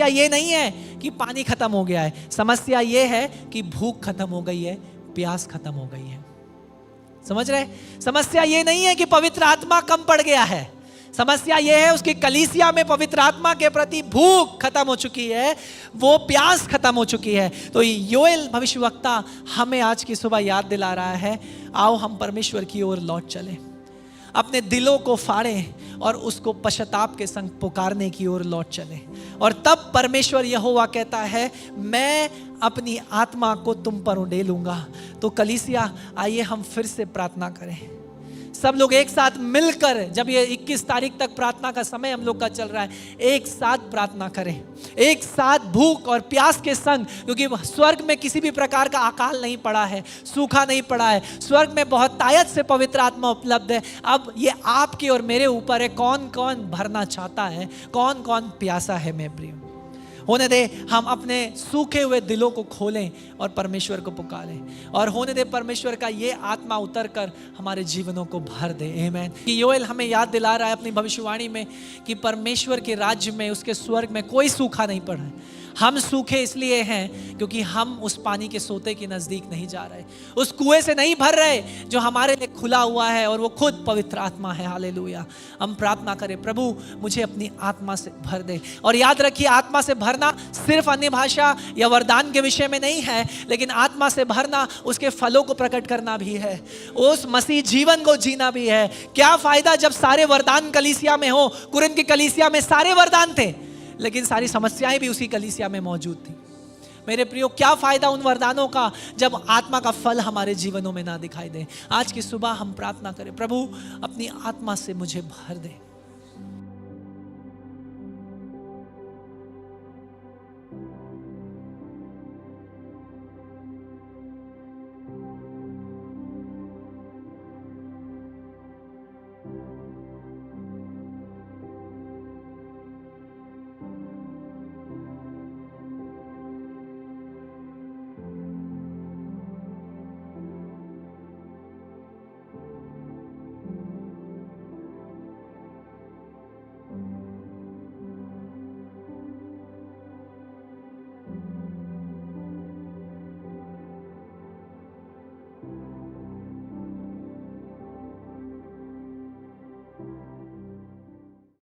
ये नहीं है कि पानी खत्म हो गया है, समस्या ये है कि भूख खत्म हो गई है, प्यास खत्म हो गई है। समझ रहे? समस्या ये नहीं है कि पवित्र आत्मा कम पड़ गया है, समस्या ये है उसकी कलीसिया में पवित्र आत्मा के प्रति भूख खत्म हो चुकी है, वो प्यास खत्म हो चुकी है। तो योएल भविष्यवक्ता हमें आज की सुबह याद दिला रहा है, आओ हम परमेश्वर की ओर लौट चलें, अपने दिलों को फाड़ें और उसको पश्चाताप के संग पुकारने की ओर लौट चलें। और तब परमेश्वर यहोवा कहता है, मैं अपनी आत्मा को तुम पर उंडेलूंगा। तो कलीसिया आइए हम फिर से प्रार्थना करें, सब लोग एक साथ मिलकर, जब ये 21 तारीख तक प्रार्थना का समय हम लोग का चल रहा है, एक साथ प्रार्थना करें, एक साथ भूख और प्यास के संग, क्योंकि स्वर्ग में किसी भी प्रकार का अकाल नहीं पड़ा है, सूखा नहीं पड़ा है, स्वर्ग में बहुत तायत से पवित्र आत्मा उपलब्ध है। अब ये आपके और मेरे ऊपर है, कौन कौन भरना चाहता है, कौन कौन प्यासा है। मैं प्रिय होने दे हम अपने सूखे हुए दिलों को खोलें और परमेश्वर को पुकारें, और होने दे परमेश्वर का ये आत्मा उतर कर हमारे जीवनों को भर दे। आमीन। कि योएल हमें याद दिला रहा है अपनी भविष्यवाणी में कि परमेश्वर के राज्य में, उसके स्वर्ग में कोई सूखा नहीं पड़ा है। हम सूखे इसलिए हैं क्योंकि हम उस पानी के सोते के नजदीक नहीं जा रहे, उस कुएं से नहीं भर रहे जो हमारे लिए खुला हुआ है, और वो खुद पवित्र आत्मा है। हालेलुया। हम प्रार्थना करें, प्रभु मुझे अपनी आत्मा से भर दे। और याद रखिए, आत्मा से भरना सिर्फ अन्य भाषा या वरदान के विषय में नहीं है, लेकिन आत्मा से भरना उसके फलों को प्रकट करना भी है, उस मसीह जीवन को जीना भी है। क्या फायदा जब सारे वरदान कलीसिया में हो? कुरिन्थ की कलीसिया में सारे वरदान थे, लेकिन सारी समस्याएं भी उसी कलीसिया में मौजूद थी। मेरे प्रियो, क्या फायदा उन वरदानों का जब आत्मा का फल हमारे जीवनों में ना दिखाई दे। आज की सुबह हम प्रार्थना करें, प्रभु अपनी आत्मा से मुझे भर दे।